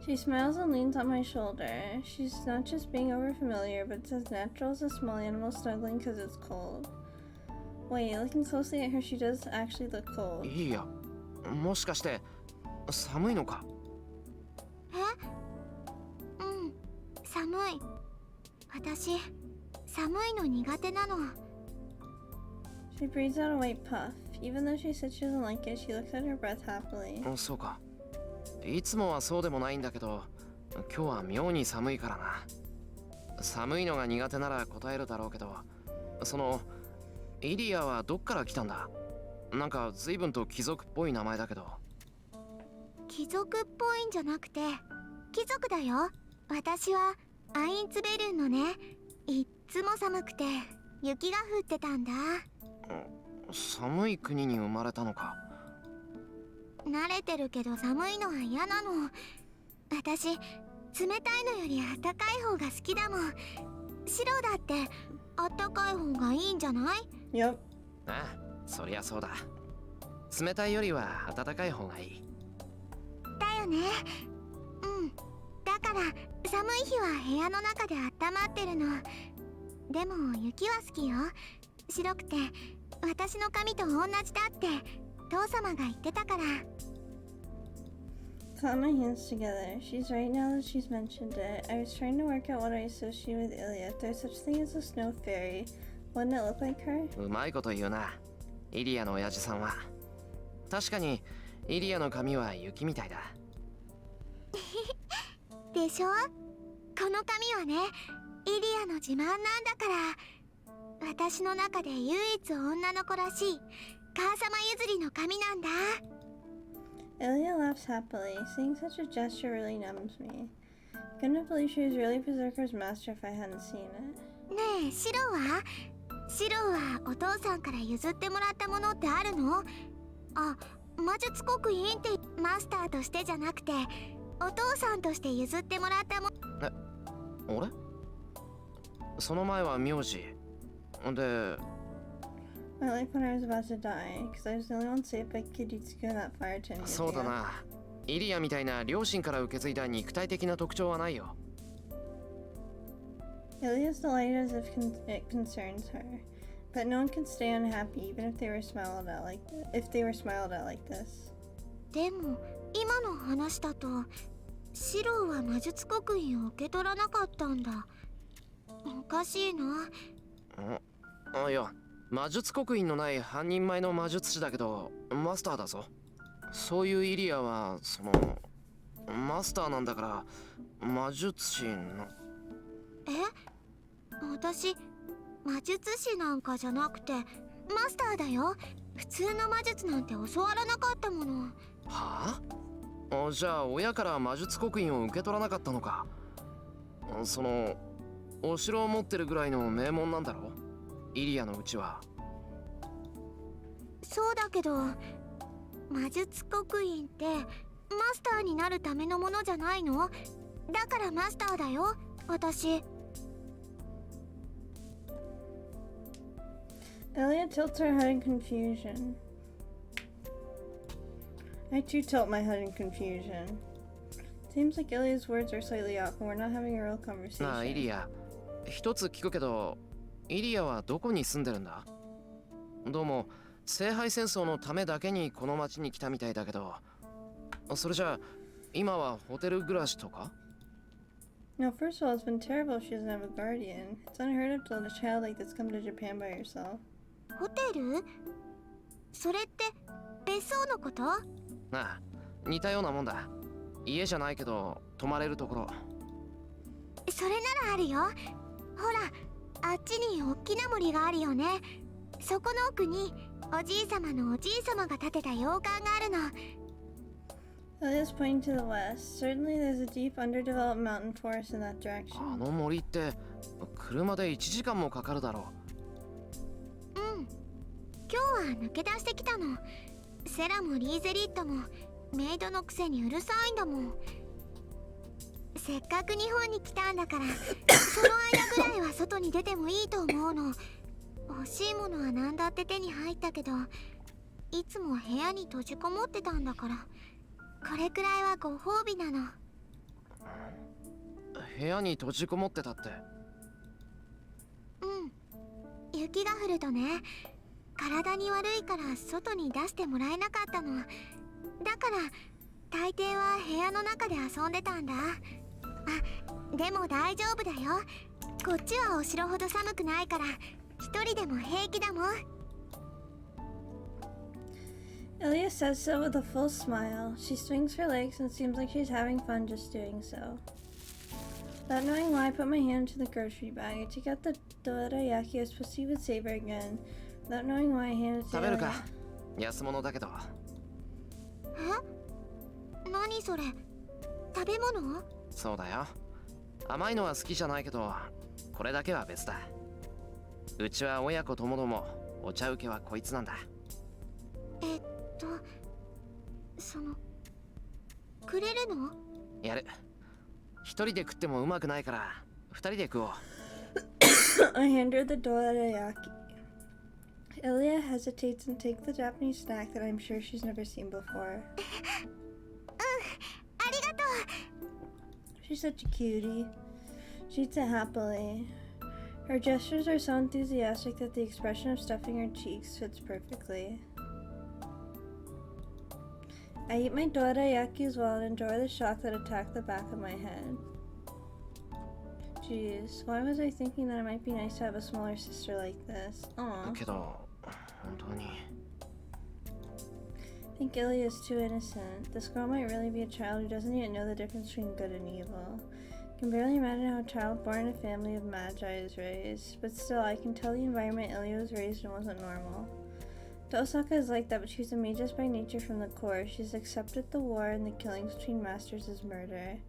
She smiles and leans on my shoulder. She's not just being overfamiliar, but it's as natural as a small animal snuggling because it's cold. Wait, looking closely at her, she does actually look cold. いいや、もしかして寒いのか。寒い。私、寒いの苦手なの。She breathes out a white puff. Even though she said she doesn't like it, she looks at her breath happily. そうか。いつもはそうでもないんだけど、今日は妙に寒いからな。寒いのが苦手なら答えるだろうけど、そのイリアはどっから来たんだ。なんか随分と貴族っぽい名前だけど。貴族っぽいんじゃなくて、貴族だよ。私はアインツベルンのね。いっつも寒くて雪が降ってたんだ。寒い国に生まれたのか。慣れてるけど寒いのは嫌なの。私、冷たいのよりあったかい方が好きだもん。シロだってあったかい方がいいんじゃない？ Yep. ああ、そりゃそうだ。冷たいよりは暖かい方がいい。だよね。だから寒い日は部屋の中で温まってるの。でも雪は好きよ。白くて私の髪と同じだって父様が言ってたから。Clap my hands together. She's right now that she's mentioned it. I was trying to work out what I associate with Ilya. If there's such thing as a snow fairy, wouldn't it look like her? うまいこと言うな、イリアの親父さんは。確かにイリアの髪は雪みたいだ。でしょ？この髪はね、イリアの自慢なんだから。私の中で唯一女の子らしい母様譲りの髪なんだ。Ilya laughs happily. Seeing such a gesture really numbs me. Couldn't believe she was really Berserker's master if I hadn't seen it. ねえ、シロは？シロはお父さんから譲ってもらったものってあるの？あ、魔術刻印ってマスターとしてじゃなくて、お父さんとして譲ってもらったも。俺その前は名字で My life when I was about to die, because I was the only one safe by Kiritsugu in that fire 10 years そうだ ago. な。イリアみたいな両親から受け継いだ肉体的な特徴はないよ。 Ilia's delighted as if it concerns her, but no one can stay unhappy even if they were smiled at like this. でも今の話だとシローは魔術刻印を受け取らなかったんだ。おかしいな。いや、魔術刻印のない半人前の魔術師だけどマスターだぞ。そういうイリアはそのマスターなんだから魔術師の。私魔術師なんかじゃなくてマスターだよ。普通の魔術なんて教わらなかったもの。はあ？じゃあ親から魔術刻印を受け取らなかったのか。そのお城を持ってるぐらいの名門なんだろ、イリアのうちは。そうだけど魔術刻印ってマスターになるためのものじゃないの？だからマスターだよ私。Elia tilts her head in confusion. I too tilt my head in confusion. Seems like Ilia's words are slightly off and we're not having a real なあイ conversation. リア、一つ聞くけどイリアはどこに住んでるんだ？どうも聖杯戦争のためだけにこの町に来たみたいだけど、それじゃあ今はホテル暮らしとか？ No, first of all, it's been terrible if she doesn't have a guardian. It's unheard of to let a child like this come to Japan by herself. ホテル？それって別荘のこと？ああ、似たようなもんだ。家じゃないけど泊まれるところ。それならあるよ。ほらあっちに大きな森があるよね。そこの奥におじいさまのおじいさまが建てた洋館があるの。Elia's pointing to the west. Certainly there's a deep underdeveloped mountain forest in that あ direction. の森って車で1時間もかかるだろ今日は抜け出してきたの。セラもリーゼリットもメイドのくせにうるさいんだもん。せっかく日本に来たんだからその間ぐらいは外に出てもいいと思うの。欲しいものは何だって手に入ったけどいつも部屋に閉じこもってたんだからこれくらいはご褒美なの。う。部屋に閉じこもってたって。雪が降るとね体に悪いから外に出してもらえなかったの。だから大抵は部屋の中で遊んでたんだ。あ、でも大丈夫だよ。こっちはお城ほど寒くないから一人でも平気だもん。Elia says so with a full smile. She swings her legs and seems like she's having fun just doing so. Without knowing why, I put my hand into the grocery bag. I take out the dorayaki I was supposed to eat with Saber again. Without knowing why, I hand it to 食べる Elia. か？安物だけど。何それ？食べ物？そうだよ。甘いのは好きじゃないけどこれだけは別だ。うちは親子ともどもお茶受けはこいつなんだ。そのくれるの？やる。一人で食ってもうまくないから二人で食おう。I hand her the dorayaki. Elia hesitates and takes the Japanese snack that I'm sure she's never seen before. ありがと She's such a cutie. She eats it happily. Her gestures are so enthusiastic that the expression of stuffing her cheeks fits perfectly. I eat my dorayaki as well and enjoy the shock that attacked the back of my head. Jeez, why was I thinking that it might be nice to have a smaller sister like this? Aww. けど本当に。I think Ilya is too innocent. This girl might really be a child who doesn't even know the difference between good and evil. I can barely imagine how a child born in a family of magi is raised, but still, I can tell the environment Ilya was raised in wasn't normal. To Osaka is like that, but she's a magus by nature from the core. She's accepted the war and the killings between masters as murder.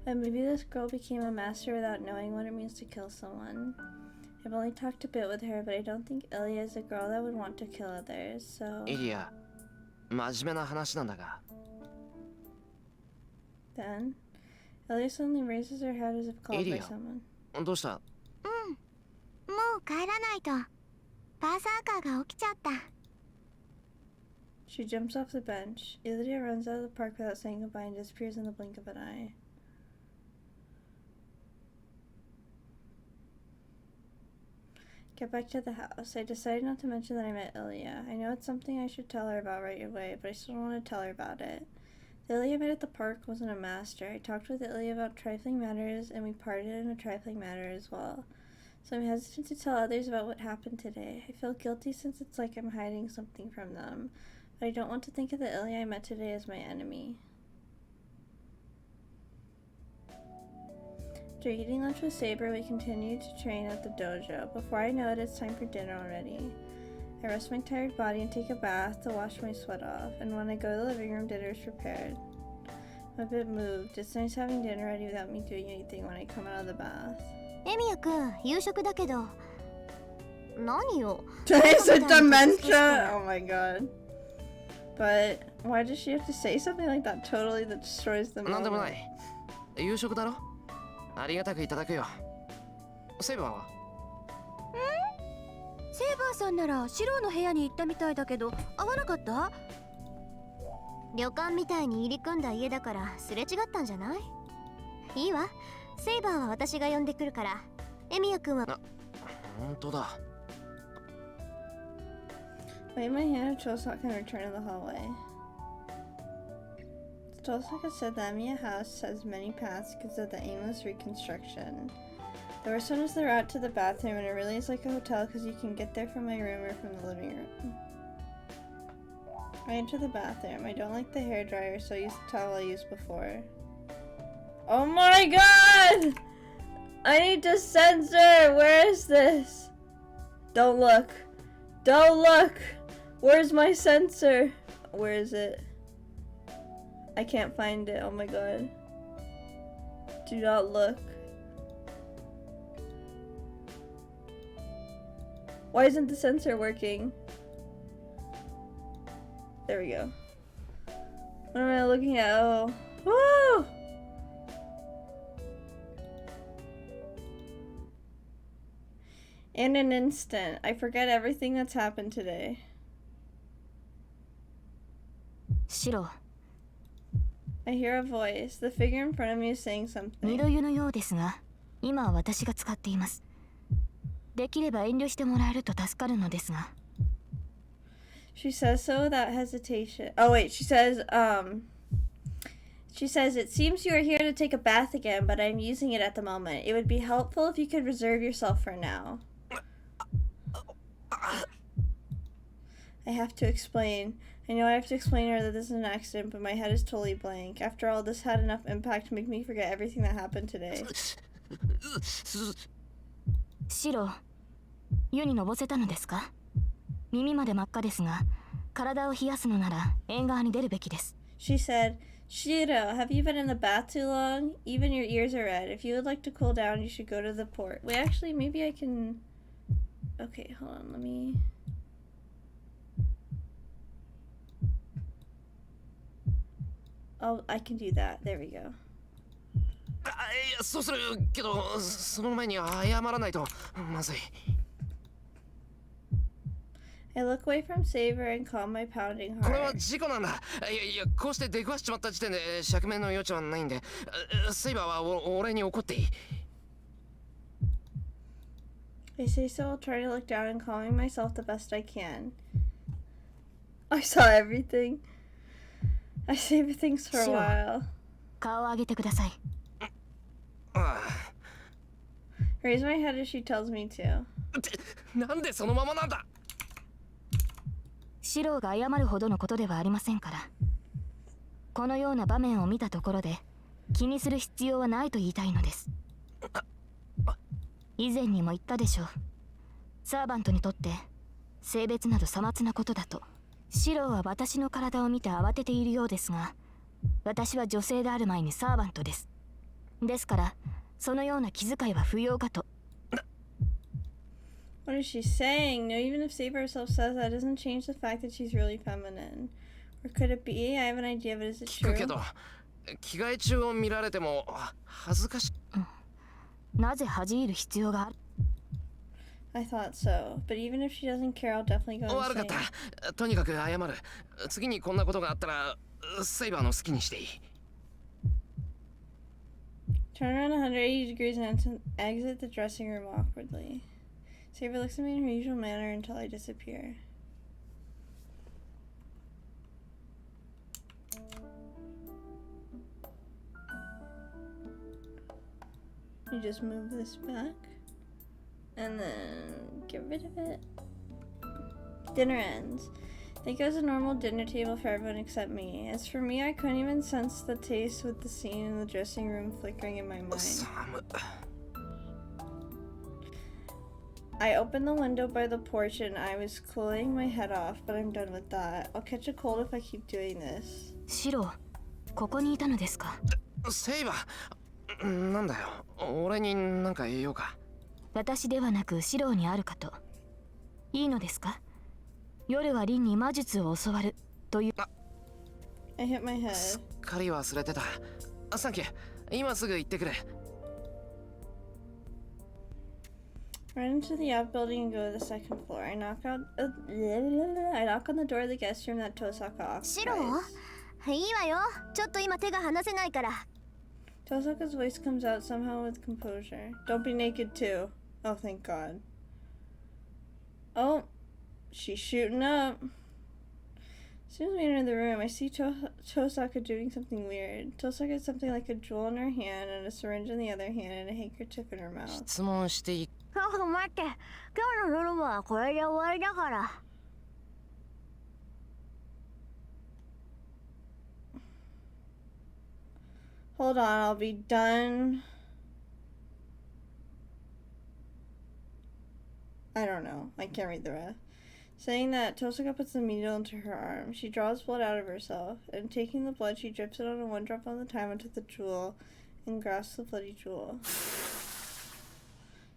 But maybe this girl became a master without knowing what it means to kill someone. I've only talked a bit with her, but I don't think Ilya is a girl that would want to kill others, so... イリア、真面目な話なんだが。 Then, Ellie suddenly raises her head as if called by Iria. someone. どうした？もう帰らないとバーサーカーが起きちゃった。 She jumps off the bench. Ilya runs out of the park without saying goodbye and disappears in the blink of an eye. Get back to the house. I decided not to mention that I met Ilya. I know it's something I should tell her about right away, but I still don't want to tell her about it. The Ilya I met at the park wasn't a master. I talked with Ilya about trifling matters, and we parted in a trifling matter as well. So I'm hesitant to tell others about what happened today. I feel guilty since it's like I'm hiding something from them, but I don't want to think of the Ilya I met today as my enemy. After eating lunch with Saber, we continued to train at the dojo. Before I know it, it's time for dinner already. I rest my tired body and take a bath to wash my sweat off, and when I go to the living room, dinner is prepared. I'm a bit moved. It's nice having dinner ready without me doing anything when I come out of the bath. エミヤくん、夕食だけど。何よ。 Today's a dementia! Oh my god. But why does she have to say something like that totally that destroys the なんでもな moment? い。夕食だろ？ありがたくいただくよ。セイバーは？セイバーさんならシローの部屋に行ったみたいだけど会わなかった？旅館みたいに入り組んだ家だからすれ違ったんじゃない？いいわ。セイバーは私が呼んでくるから。エミヤくんは。本当だ。Wait, my hand of Chosaka can return to the hallway. Chosaka said the Emiya house has many paths because of the aimless reconstruction. The worst one is the route to the bathroom, and it really is like a hotel because you can get there from my room or from the living room. I enter the bathroom. I don't like the hairdryer, so I use the towel I used before. Oh my god! I need to censor! Where is this? Don't look. Don't look! Where's my censor? Where is it? I can't find it. Oh my god. Do not look. Why isn't the censor working? There we go. What am I looking at? Oh. Woo! In an instant, I forget everything that's happened today. シロ、 I hear a voice. The figure in front of me is saying 二 something. 度湯のようですが、今は私が使っています。できれば遠慮してもらえると助かるのですが。She says so without hesitation. Oh wait, she says, it seems you are here to take a bath again, but I'm using it at the moment. It would be helpful if you could reserve yourself for now. I have to explain. I know I have to explain to her that this is an accident, but my head is totally blank. After all, this had enough impact to make me forget everything that happened today. シロ、湯にのぼせたのですか？耳まで真っ赤ですが、体を冷やすのなら縁側に出るべきです。She said, Shiro, have you been in the bath too long? Even your ears are red. If you would like to cool down, you should go to the port. Wait, actually, maybe I can... Okay, hold on, let me... Oh, I can do that. There we go. いや、そうするけど、その前に謝らないとまずい。I look away from Saber and calm my pounding これは heart. 事故なんだ。いや、こうして出くわしちまった時点で釈明の余地はないんで、セイバーは俺に怒っていい。I say so while trying to look down and calming myself the best I can. I saw everything. I saved things for a Sure. while. 顔を上げてください。あ Raise my head as she tells me to. あ。ってなんでそのままなんだ。シロが謝るほどのことではありませんから。このような場面を見たところで気にする必要はないと言いたいのです。以前にも言ったでしょう。サーバントにとって性別などさまつなことだと。シロは私の体を見て慌てているようですが、私は女性である前にサーバントです。ですからそのような気遣いは不要かと。What is she saying? No, even if Saber herself says that, doesn't change the fact that she's really feminine. Or could it be? I have an idea, but is it 聞くけ true? ど、着替え中を見られても恥ずかしい。なぜ恥じる必要がある？ I thought so. But even if she doesn't care, I'll definitely go 悪かっ insane. た。とにかく謝る。次にこんなことがあったらセイバーの好きにしていい。 Turn around 180 degrees and exit the dressing room awkwardly. Saber looks at me in her usual manner until I disappear. You just move this back and then get rid of it. Dinner ends. Think it was a normal dinner table for everyone except me. As for me, I couldn't even sense the taste with the scene in the dressing room flickering in my mind. 寒。 I opened the window by the porch and I was cooling my head off, but I'm done with that. I'll catch a cold if I keep doing this. シロ、ここにいたのですか？セイバー、なんだよ。俺になんか言おうか。私ではなくシロにあるかと。いいのですか？夜はリンに魔術を教わるという。I hit my す head. っかり忘れてた。サンキュー。今すぐ行ってくれ。 Run into the outbuilding and go to the second floor. I knock on the door of the guest room that Tosaka シロ occupies. いいわよ。ちょっと今手が離せないから。 Tosaka's voice comes out somehow with composure. Don't be naked too. Oh, thank God. Oh, she's shooting up. As soon as we enter the room, I see Tosaka doing something weird. Tosaka has something like a jewel in her hand and a syringe in the other hand and a handkerchief in her mouth. 質問していい？待って。今日の夜はこれで終わりだから。Hold on, I'll be done. I don't know. I can't read the rest. Saying that, Tosaka puts the needle into her arm. She draws blood out of herself, and taking the blood, she drips it on a one drop at a time onto the jewel and grasps the bloody jewel.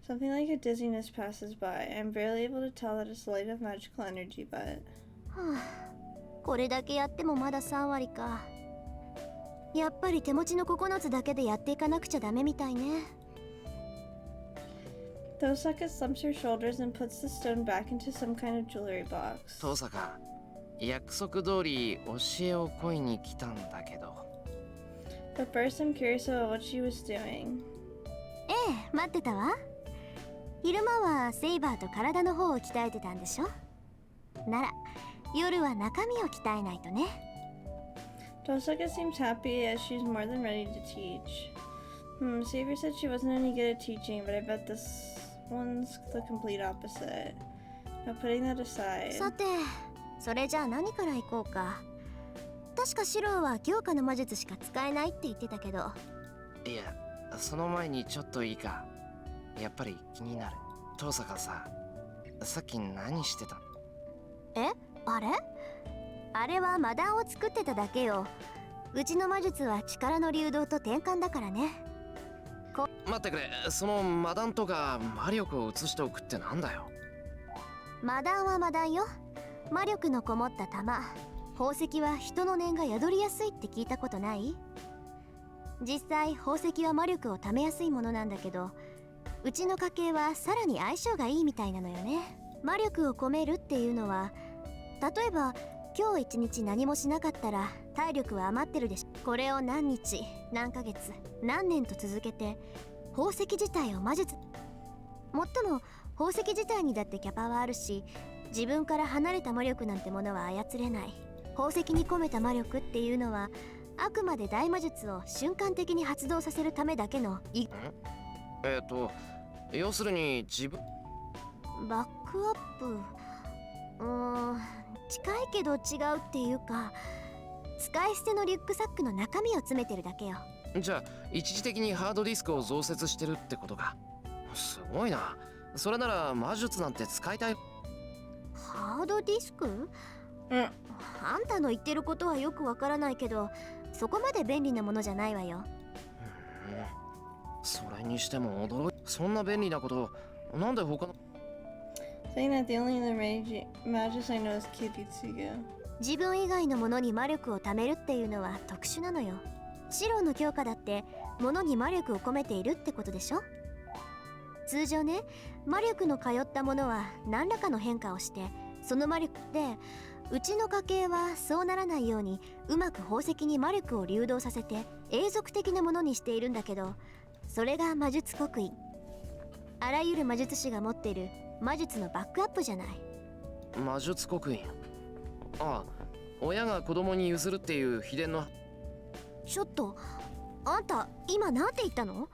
Something like a dizziness passes by. I'm barely able to tell that it's light of magical energy, but... これだけやってもまだ3割か。やっぱり手持ちの9つだけでやっていかなくちゃダメみたいね。Tosaka slumps her shoulders and puts the stone back into some kind of jewelry box. 遠坂、約束通り教えを恋に来たんだけど。 But first I'm curious about what she was doing. ええ、待ってたわ。昼間はセイバーと体の方を鍛えてたんでしょ？なら、夜は中身を鍛えないとね。Tosaka seems happy as she's more than ready to teach. Saber said she wasn't any good at teaching, but I bet this one's the complete opposite. Now putting that aside. さて、それじゃあ何から行こうか。確かシローは強化の魔術しか使えないって言ってたけど。いや、その前にちょっといいか。やっぱり気になる。遠坂さ、さっき何してた？え？あれ？あれは魔弾を作ってただけよ。うちの魔術は力の流動と転換だからね。待ってくれ、その魔弾とか魔力を移しておくってなんだよ。魔弾は魔弾よ。魔力のこもった玉。宝石は人の念が宿りやすいって聞いたことない？実際宝石は魔力を貯めやすいものなんだけど、うちの家系はさらに相性がいいみたいなのよね。魔力を込めるっていうのは、例えば今日一日何もしなかったら体力は余ってるでしょ。これを何日、何ヶ月、何年と続けて宝石自体を魔術。もっとも宝石自体にだってキャパはあるし、自分から離れた魔力なんてものは操れない。宝石に込めた魔力っていうのはあくまで大魔術を瞬間的に発動させるためだけの要するに自分バックアップ。近いけど違うっていうか、使い捨てのリュックサックの中身を詰めてるだけよ。じゃあ一時的にハードディスクを増設してるってことか。すごいな。それなら魔術なんて使いたい。ハードディスク？あんたの言ってることはよくわからないけど、そこまで便利なものじゃないわよ。それにしても驚い。そんな便利なことなんで他の。Saying that the only other magus I know is Kiritsugu. 自分以外のものに魔力を貯めるっていうのは特殊なのよ。シロの強化だって物に魔力を込めているってことでしょ。通常ね、魔力の通ったものは何らかの変化をして、その魔力で、うちの家系はそうならないようにうまく宝石に魔力を流動させて永続的なものにしているんだけど、それが魔術刻印。あらゆる魔術師が持っている魔術のバックアップじゃない。魔術刻印。ああ、親が子供に譲るっていう秘伝の。ちょっと、あんた今なんて言ったの？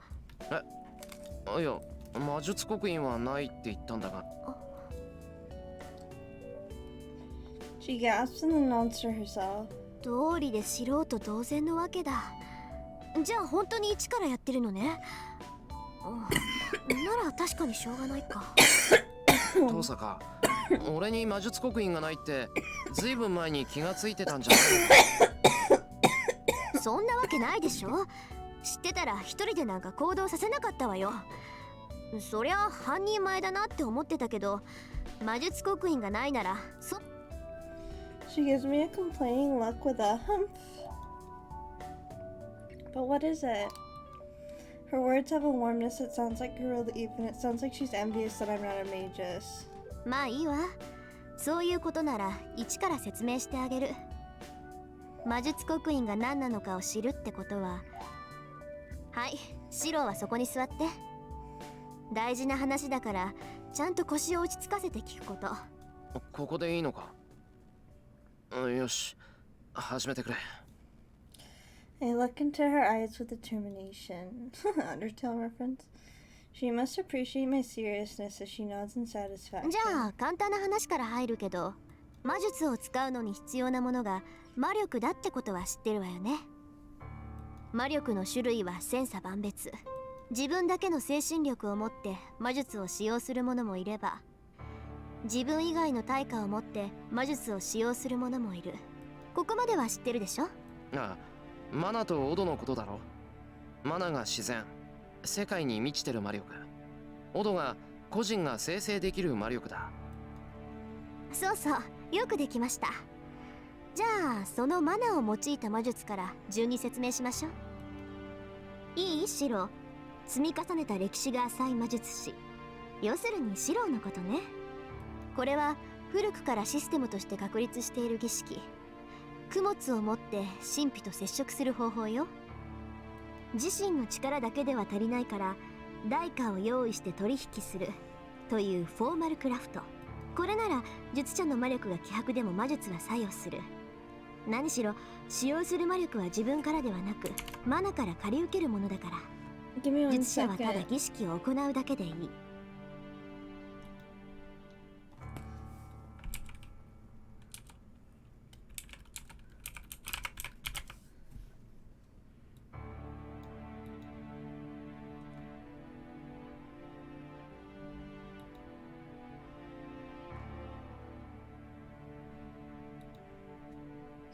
いや、魔術刻印はないって言ったんだが。She gasps and then nods to herself. 道理で素人同然のわけだ。じゃあ本当に一からやってるのね。なら確かにしょうがないか。父さか、俺に魔術刻印がないってずいぶん前に気がついてたんじゃない？そんなわけないでしょ。知ってたら一人でなんか行動させなかったわよ。そりゃ半人前だなって思ってたけど、魔術刻印がないならShe gives me a complaining look with a humph. But what is it? Her words have a warmness that sounds like a relief, and it sounds like she's envious that I'm not a magus. まあいいわ。そういうことなら一から説明してあげる。魔術刻印が何なのかを知るってことは、はい、シロはそこに座って。大事な話だからちゃんと腰を落ち着かせて聞くこと。ここでいいのか？よし、始めてくれ。I look into her eyes with determination. Undertale reference. She must appreciate my seriousness as she nods in satisfaction. じゃあ簡単な話から入るけど、魔術を使うのに必要なものが魔力だってことは知ってるわよね。魔力の種類は千差万別。自分だけの精神力を持って魔術を使用する者もいれば、自分以外の対価を持って魔術を使用する者もいる。ここまでは知ってるでしょ？ああ、マナとオドのことだろ。マナが自然、世界に満ちてる魔力。オドが個人が生成できる魔力だ。そうそう、よくできました。じゃあそのマナを用いた魔術から順に説明しましょう。いい？シロ。積み重ねた歴史が浅い魔術師。要するにシロのことね。これは古くからシステムとして確立している儀式。供物を持って神秘と接触する方法よ。自身の力だけでは足りないから代価を用意して取引するというフォーマルクラフト。これなら術者の魔力が希薄でも魔術は作用する。何しろ使用する魔力は自分からではなくマナから借り受けるものだから。 Give me one 術者はただ second. 儀式を行うだけでいい。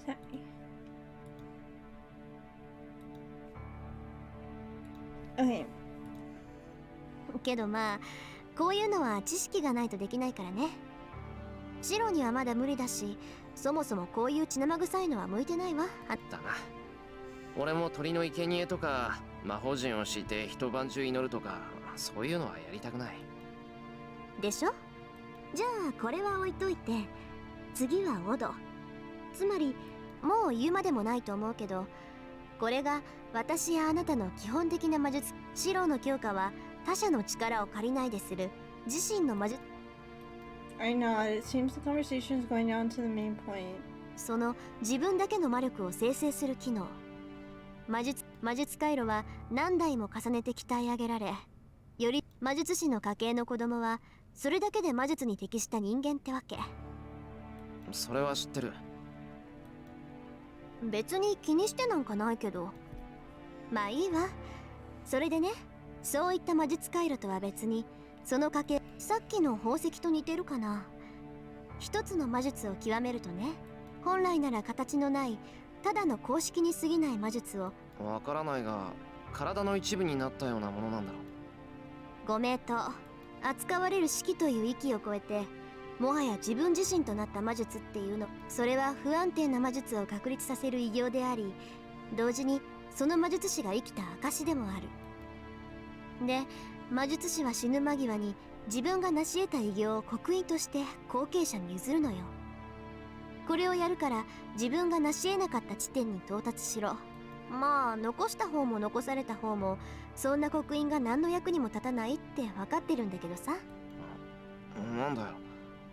Sorry. Okay. けどまあこういうのは知識がないとできないからね。シロにはまだ無理だし、そもそもこういう血生臭いのは向いてないわ。だな。俺も鳥の生贄とか魔法陣を敷いて一晩中祈るとか、そういうのはやりたくない。でしょ？じゃあこれは置いといて、次はオド。つまりもう言うまでもないと思うけど、これが私やあなたの基本的な魔術。シロの強化は他者の力を借りないでする自身の魔術。I know, it seems the conversation is going down to the main point. その自分だけの魔力を生成する機能。魔術回路は何代も重ねて鍛え上げられ、より魔術師の家系の子供はそれだけで魔術に適した人間ってわけ。それは知ってる。別に気にしてなんかないけど、まあいいわ。それでね、そういった魔術回路とは別にその家系、さっきの宝石と似てるかな。一つの魔術を極めるとね、本来なら形のないただの公式に過ぎない魔術を、わからないが、体の一部になったようなものなんだろう。ご名答。扱われる式という域を超えて、もはや自分自身となった魔術っていうの。それは不安定な魔術を確立させる偉業であり、同時にその魔術師が生きた証でもある。で、魔術師は死ぬ間際に自分が成し得た偉業を刻印として後継者に譲るのよ。これをやるから自分が成し得なかった地点に到達しろ。まあ残した方も残された方もそんな刻印が何の役にも立たないって分かってるんだけどさ。なんだよ、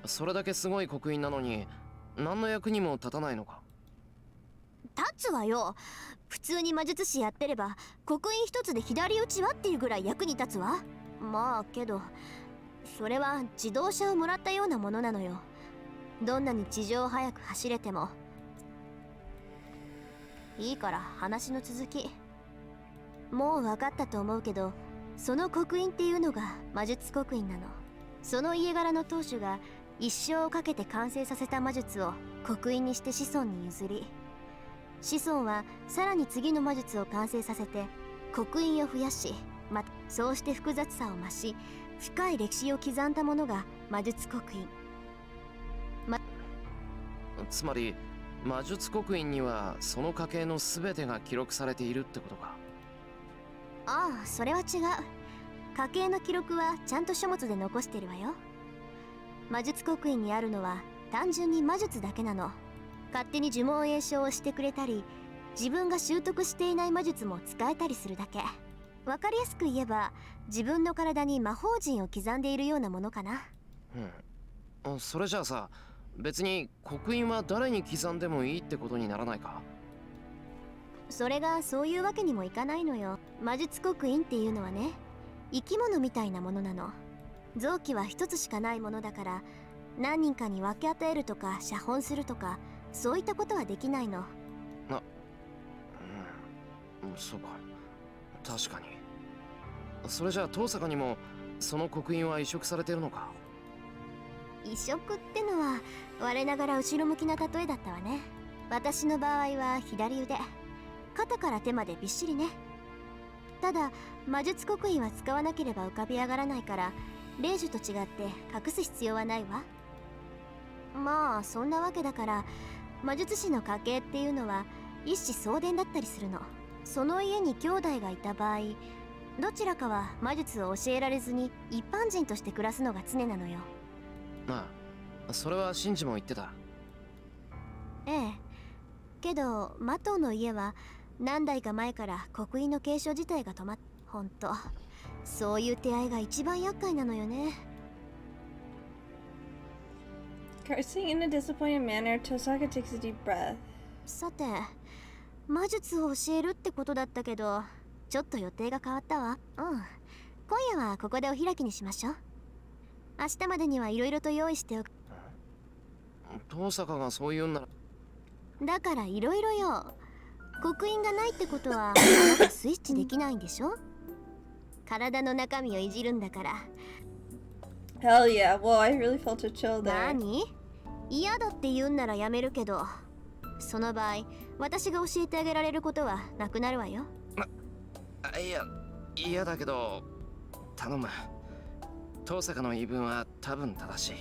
それだけすごい刻印なのに何の役にも立たないのか。立つわよ。普通に魔術師やってれば刻印一つで左打ちはっていうぐらい役に立つわ。まあけどそれは自動車をもらったようなものなのよ。どんなに地上を速く走れても。いいから話の続き。もう分かったと思うけど、その刻印っていうのが魔術刻印なの。その家柄の当主が一生をかけて完成させた魔術を刻印にして子孫に譲り、子孫はさらに次の魔術を完成させて刻印を増やし、またそうして複雑さを増し深い歴史を刻んだものが魔術刻印。つまり魔術刻印にはその家系の全てが記録されているってことか。ああ、それは違う。家系の記録はちゃんと書物で残してるわよ。魔術刻印にあるのは単純に魔術だけなの。勝手に呪文詠唱をしてくれたり、自分が習得していない魔術も使えたりするだけ。わかりやすく言えば自分の体に魔法陣を刻んでいるようなものかな。それじゃあさ、別に刻印は誰に刻んでもいいってことにならないか。それがそういうわけにもいかないのよ。魔術刻印っていうのはね、生き物みたいなものなの。臓器は一つしかないものだから、何人かに分け与えるとか写本するとかそういったことはできないの。そうか、確かに。それじゃあ遠坂にもその刻印は移植されてるのか。移植ってのは我ながら後ろ向きな例えだったわね。私の場合は左腕、肩から手までびっしりね。ただ魔術刻印は使わなければ浮かび上がらないから、霊樹と違って隠す必要はないわ。まあそんなわけだから、魔術師の家系っていうのは一子相伝だったりするの。その家に兄弟がいた場合、どちらかは魔術を教えられずに一般人として暮らすのが常なのよ。ああ、それはシンジも言ってた。ええ。けどマトウの家は何代か前から刻印の継承自体が止まっ。ほんとそういう手合いが一番厄介なのよね。Cursing in a disappointed manner, Tosaka takes a deep breath. さて、魔術を教えるってことだったけど、ちょっと予定が変わったわ。今夜はここでお開きにしましょう。明日までにはいろいろと用意しておく。遠坂がそう言うんなら。だからいろいろよ。刻印がないってことはあなたスイッチできないんでしょ。体の中身をいじるんだから。Hell yeah. Whoa, I really felt a chill there. 何？嫌だって言うんならやめるけど、その場合私が教えてあげられることはなくなるわよ。いや、嫌だけど頼む。遠坂の言い分は多分正しい。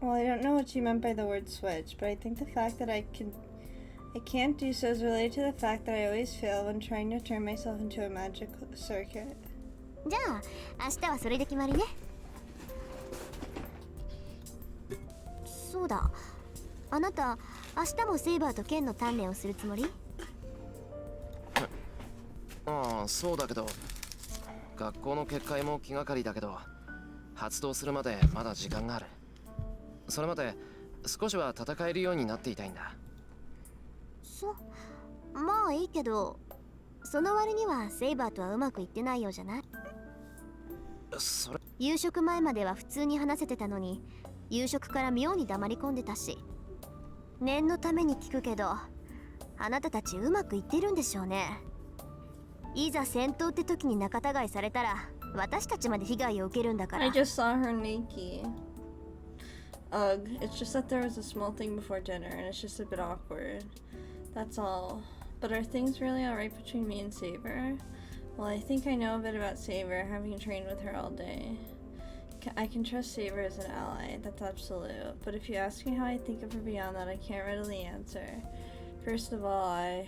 Well, I don't know what she meant by the word switch, but I think the fact that I can't do so is related to the fact that I always fail when trying to turn myself into a magic circuit. じゃあ明日はそれで決まりね。そうだ、あなた明日もセイバーと剣の鍛錬をするつもり？ああ、そうだけど、学校の結界も気がかりだけど、発動するまでまだ時間がある。それまで少しは戦えるようになっていたいんだ。まあいいけど、その割にはセイバーとはうまくいってないようじゃない？それ、夕食前までは普通に話せてたのに、夕食から妙に黙り込んでたし。念のために聞くけど、あなたたちうまくいってるんでしょうね。いざ戦闘って時に仲違いされたら私たちまで被害を受けるんだから。 I just saw her Nikki. Ugh, it's just that there was a small thing before dinner and it's just a bit awkward. That's all. But are things really alright between me and Saber? Well, I think I know a bit about Saber, having trained with her all day. I can trust Saber as an ally, that's absolute. But if you ask me how I think of her beyond that, I can't readily answer. First of all,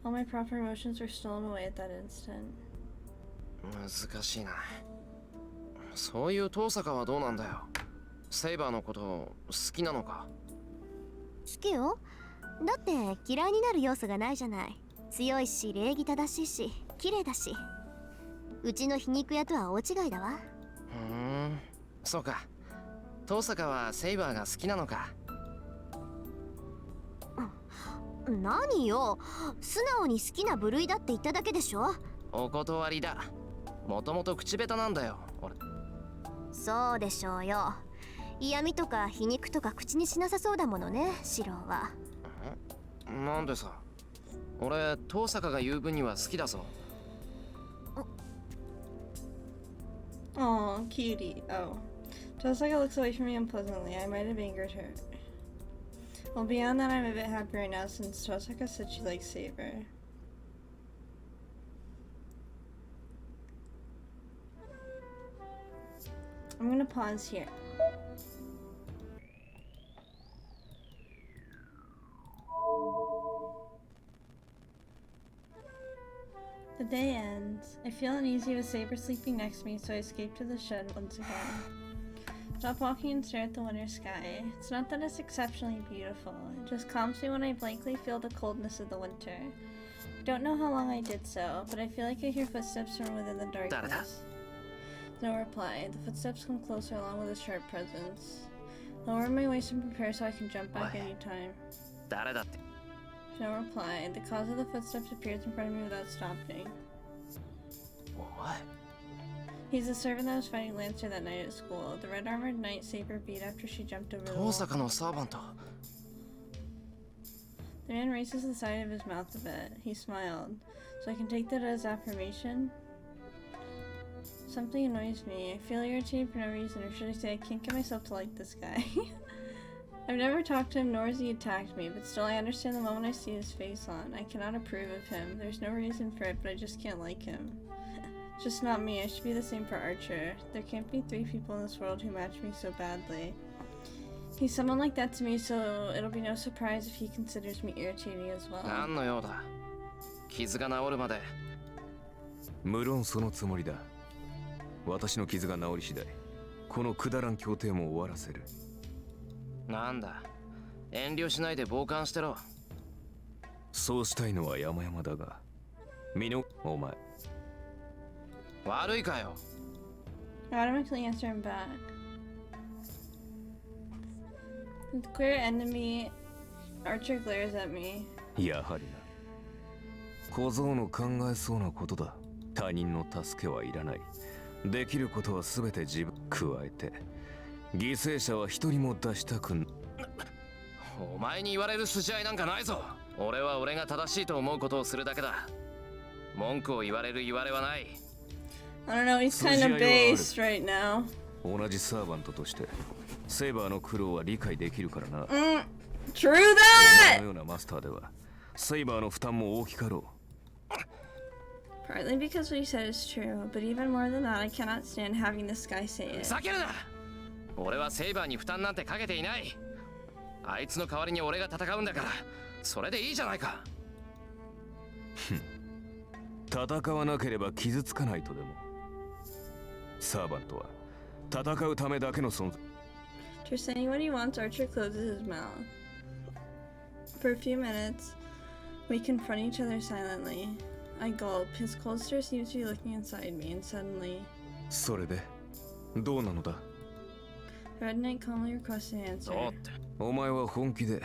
All my proper emotions were stolen away at that instant. 難しいな。そういう遠坂はどうなんだよ。セイバーのこと好きなのか？好きよ。だって嫌いになる要素がないじゃない。強いし礼儀正しいし綺麗だし。うちの皮肉屋とは大違いだわ。そうか。遠坂はセイバーが好きなのか。何よ、素直に好きな部類だって言っただけでしょ。お断りだ。もともと口下手なんだよ俺。そうでしょうよ。嫌味とか皮肉とか口にしなさそうだものね、シローは。なんでさ。俺遠坂が言う分には好きだぞ。Oh, cutie. Oh. Tosaka looks away from me unpleasantly. I might have angered her. Well, beyond that, I'm a bit happy right now since Tosaka said she likes Saber. I'm gonna pause here. The day ends. I feel uneasy with Saber sleeping next to me, so I escape to the shed once again. Stop walking and stare at the winter sky. It's not that it's exceptionally beautiful. It just calms me when I blankly feel the coldness of the winter. I don't know how long I did so, but I feel like I hear footsteps from within the darkness. No reply. The footsteps come closer along with a sharp presence. Lower my waist and prepare so I can jump back anytime. 誰だって。 No reply. The cause of the footsteps appears in front of me without stopping. What? He's the servant that was fighting Lancer that night at school. The red-armored knight Saber beat after she jumped over the wall. 遠坂のサーバント。 The man raises the side of his mouth a bit. He smiled. So I can take that as affirmation? Something annoys me. I feel irritated for no reason, or should I say I can't get myself to like this guy. I've never talked to him, nor has he attacked me, but still I understand the moment I see his face on. I cannot approve of him. There's no reason for it, but I just can't like him. It's just not me. I should be the same for Archer. There can't be 3 people in this world who match me so badly. He's someone like that to me, so it'll be no surprise if he considers me irritating as well. 何の用だ。傷が治るまで。無論そのつもりだ。私の傷が治り次第、このくだらん協定も終わらせる。なんだ。遠慮しないで傍観してろ。そうしたいのは山々だが、お前。悪いかよ。I automatically answer him back. With clear enemy, Archer glares at me. やはりな。小僧の考えそうなことだ。他人の助けはいらない。できることは全て自分加えて。犠牲者は一人も出したくん。お前に言われる筋合いなんかないぞ。俺は俺が正しいと思うことをするだけだ。文句を言われる言われはない。I don't know, he's kind of based right now. 同じサーバントとしてセイバーの苦労は理解できるからな。True お that! 前のようなマスターではセイバーの負担も大きかろう。Partly because what he said is true, but even more than that, I cannot stand having this guy say ふ it. ざけるな。俺はセイバーに負担なんてかけていない。あいつの代わりに俺が戦うんだから、それでいいじゃないか。戦わなければ傷つかないとでも。サーバントは戦うためだけの存在。After saying what he wants, Archer closes his mouth. For a few minutes, we confront each other silently. I gulp. His cold stare seems to be looking inside me, and suddenly, それでどうなのだ。 the Red Knight calmly requests an どう answer. って。お前は本気で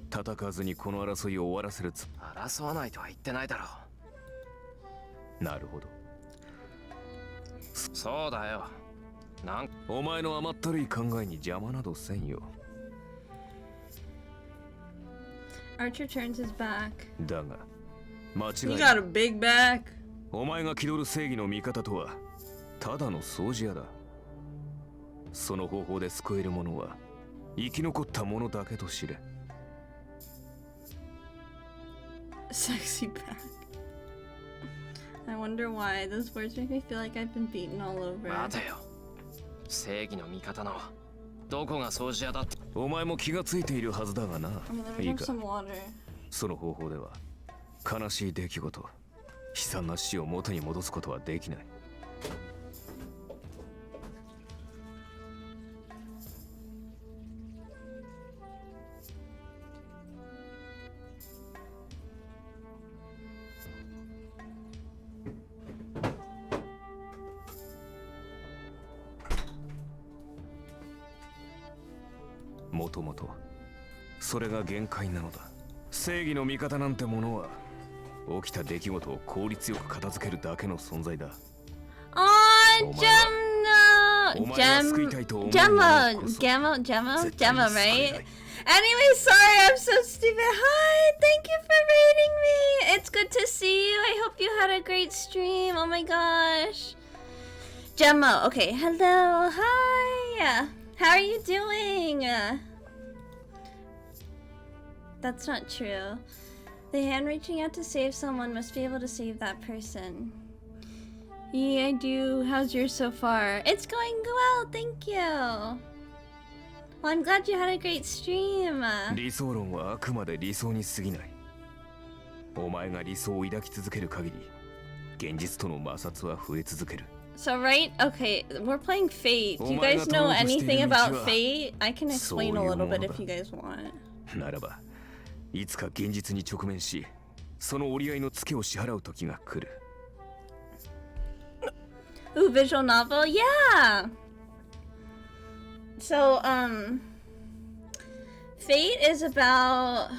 戦わずにこの争いを終わらせるつ。争わないとは言ってないだろなるほど。う。そうだよ。お前の甘ったるい考えに邪魔などせんよ。 Archer turns his back. だが間違 You い got a big back. お前が気取る正義の味方とはただの掃除屋だ。その方法で救える者は生き残った者だけと知れ。 Sexy back. I wonder why. Those words make me feel like I've been beaten all over. 待てよ。正義の味方のどこが掃除屋だって。お前も気がついているはずだがな。 I'm gonna いい drink か、 some water. その方法では悲しい出来事、悲惨な死を元に戻すことはできない。もともとそれが限界なのだ。正義の味方なんてものは起きた出来事を効率よく片付けるだけの存在だ。Oh, Gemma! Gemma, right? Anyway, sorry, I'm so stupid. Hi, thank you for rating me. It's good to see you. I hope you had a great stream. Oh my gosh. Gemma, okay, hello, hi. How are you doing? That's not true. The hand reaching out to save someone must be able to save that person. Yeah, I do. How's yours so far? It's going well, thank you. Well, I'm glad you had a great stream. 理想論はあくまで理想に過ぎない。お前が理想を抱き続ける限り、現実との摩擦は増え続ける。So right, okay, we're playing Fate. Do you guys know anything about Fate? I can explain a little bit if you guys want. ならば、いつか現実に直面し、その折り合いのツケを支払う時が来る。Ooh, visual novel? Yeah! So, Fate is about...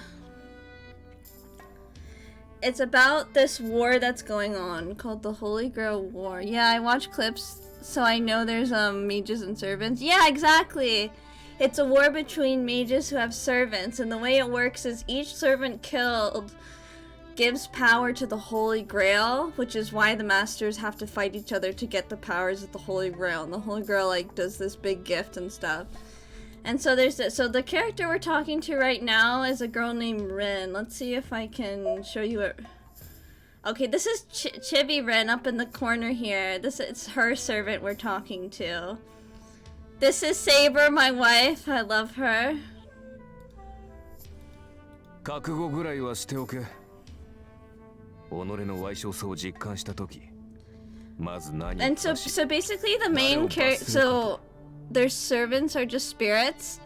It's about this war that's going on called the Holy Grail War. Yeah, I watch clips, so I know there's mages and servants. Yeah, exactly! It's a war between mages who have servants, and the way it works is each servant killed gives power to the Holy Grail, which is why the masters have to fight each other to get the powers of the Holy Grail. And the Holy Grail like does this big gift and stuff. And so there's this. So the character we're talking to right now is a girl named Rin. Let's see if I can show you it. Okay, this is Chibi Rin up in the corner here. It's her servant we're talking to. This is Saber, my wife. I love her. 覚悟ぐらいはしておけ。己の賠償さを実感したとき、まず何を And so basically the main character, so their servants are just spirits.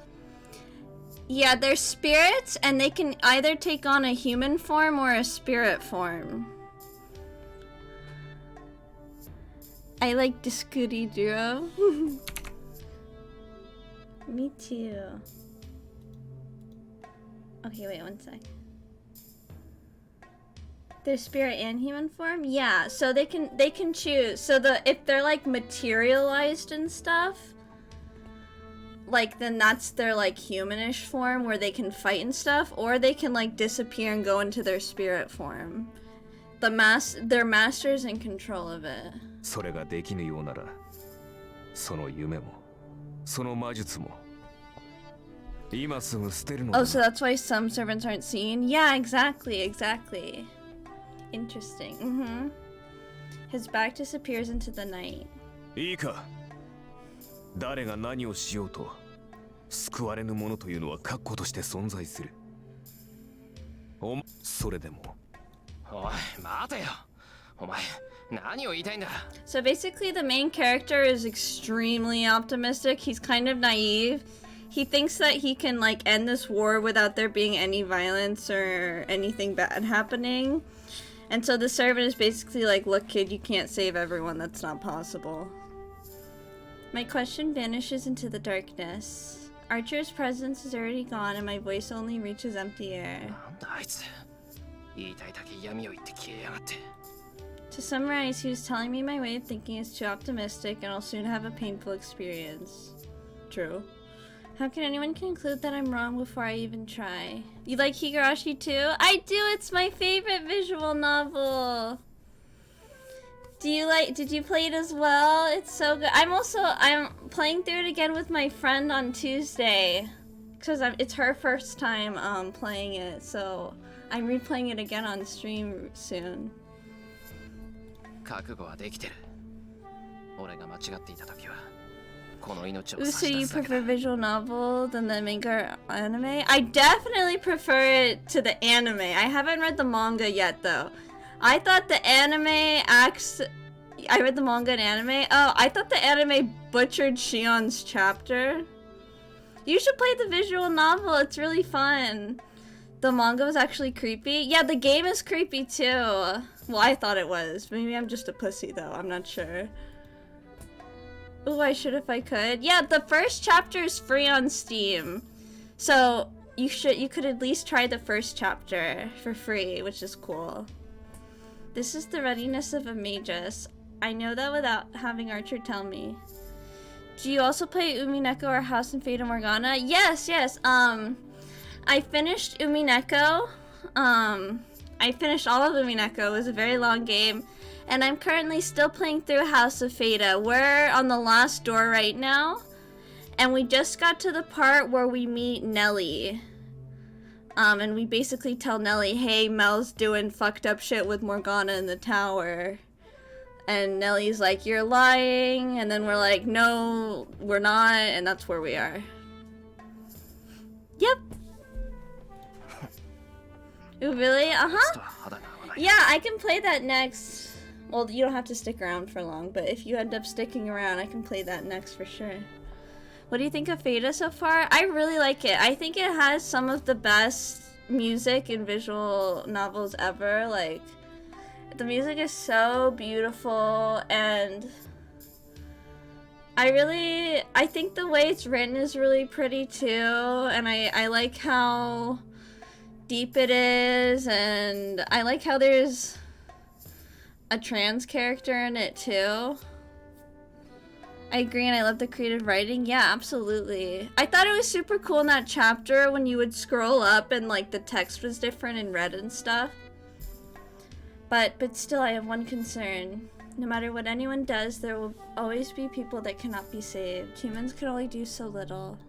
Yeah, they're spirits, and they can either take on a human form or a spirit form. I like the Scooty duo. Me too. Okay, wait one sec. Their spirit and human form? Yeah, so they can choose. So if they're like materialized and stuff, like then that's their like humanish form where they can fight and stuff, or they can like disappear and go into their spirit form. Their master's in control of it. それができぬようなら、その夢も、その魔術も、今すぐ捨てるのだ。Oh, so that's why some servants aren't seen? Yeah, exactly. Interesting. Mm-hmm. His back disappears into the night. いいか。誰が何をしようと、救われぬものというのは確固として存在する。それでも。おい、待てよ。お前、何を言いたいんだ。So basically the main character is extremely optimistic. He's kind of naive. He thinks that he can like end this war without there being any violence or anything bad happening. And so the servant is basically like, look kid, you can't save everyone, that's not possible. My question vanishes into the darkness. Archer's presence is already gone and my voice only reaches empty air. なんだあいつ。言いたいだけ闇を言って消えやがって。To summarize, he was telling me my way of thinking is too optimistic and I'll soon have a painful experience. True. How can anyone conclude that I'm wrong before I even try? You like Higurashi too? I do! It's my favorite visual novel! Did you play it as well? It's so good. I'm playing through it again with my friend on Tuesday. Because it's her first time playing it, so I'm replaying it again on stream soon. 覚悟はできてる。俺が間違っていた時はこの命を Ooh, 差 so し出 you すだけ prefer だ。 visual novel than the manga or anime? I definitely prefer it to the anime. I haven't read the manga yet though. I thought the anime acts... I read the manga and anime. Oh, I thought the anime butchered Shion's chapter. You should play the visual novel. It's really fun. The manga was actually creepy. Yeah, the game is creepy too. Well, I thought it was. Maybe I'm just a pussy though. I'm not sure. Ooh, I should if I could. Yeah, the first chapter is free on Steam. So you could at least try the first chapter for free, which is cool. This is the readiness of a magus. I know that without having Archer tell me. Do you also play Umineko or House and Fata Morgana? Yes, yes. I finished Umineko. I finished all of Umineko. It was a very long game. And I'm currently still playing through House of Fata. We're on the last door right now. And we just got to the part where we meet Nelly. And we basically tell Nelly, hey, Mel's doing fucked up shit with Morgana in the tower. And Nelly's like, you're lying. And then we're like, no, we're not. And that's where we are. Yep. Ooh, really? Uh-huh. Yeah, I can play that next. Well, you don't have to stick around for long, but if you end up sticking around, I can play that next for sure. What do you think of Fata so far? I really like it. I think it has some of the best music and visual novels ever. Like, the music is so beautiful, and I think the way it's written is really pretty too, and I like how deep it is, and I like how there's a trans character in it too. I agree, and I love the creative writing. Yeah, absolutely. I thought it was super cool in that chapter when you would scroll up and like the text was different in red and stuff. But still, I have one concern. No matter what anyone does, there will always be people that cannot be saved. Humans can only do so little.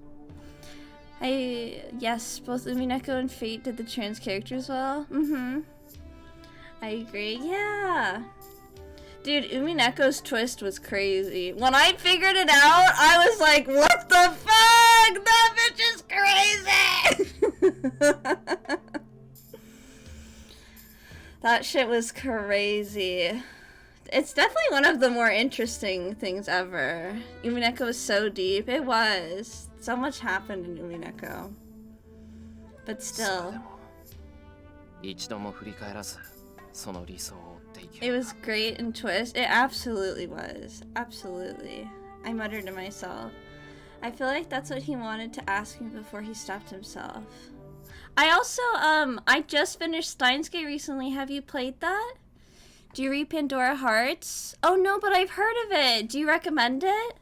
Yes, both Umineko and Fate did the trans characters well. I agree. Yeah. Dude, Umineko's twist was crazy. When I figured it out, I was like, what the fuck? That bitch is crazy! That shit was crazy. It's definitely one of the more interesting things ever. Umineko was so deep. It was. So much happened in Umineko. But still. It was great in twist. It absolutely was. Absolutely. I muttered to myself. I feel like that's what he wanted to ask me before he stopped himself. I also, I just finished Steins Gate recently. Have you played that? Do you read Pandora Hearts? Oh no, but I've heard of it. Do you recommend it?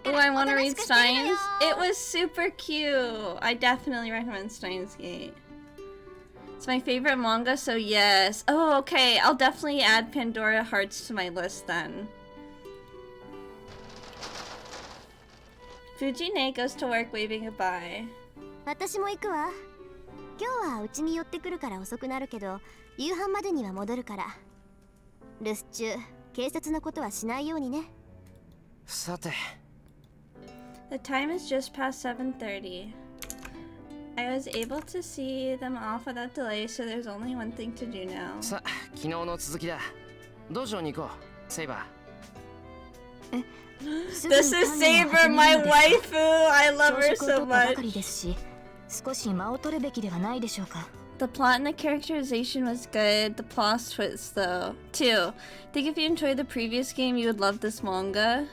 Oh, I want to read Steins. It was super cute. I definitely recommend Steins Gate. It's my favorite manga, so yes. Oh, okay. I'll definitely add Pandora Hearts to my list then. Fujine goes to work waving goodbye. 私も行くわ。今日はうちに寄ってくるから遅くなるけど、夕飯までには戻るから。留守中、警察のことはしないようにね。さて。The time is just past 7:30. I was able to see them off without delay, so there's only one thing to do now. さあ、昨日の続きだ。道場に行こう、セイバー。This is Saber, my waifu. I love her so much. 少し間を取るべきではないでしょうか。The plot and the characterization was good. The plot twist, though. 2. Think if you enjoyed the previous game, you would love this manga.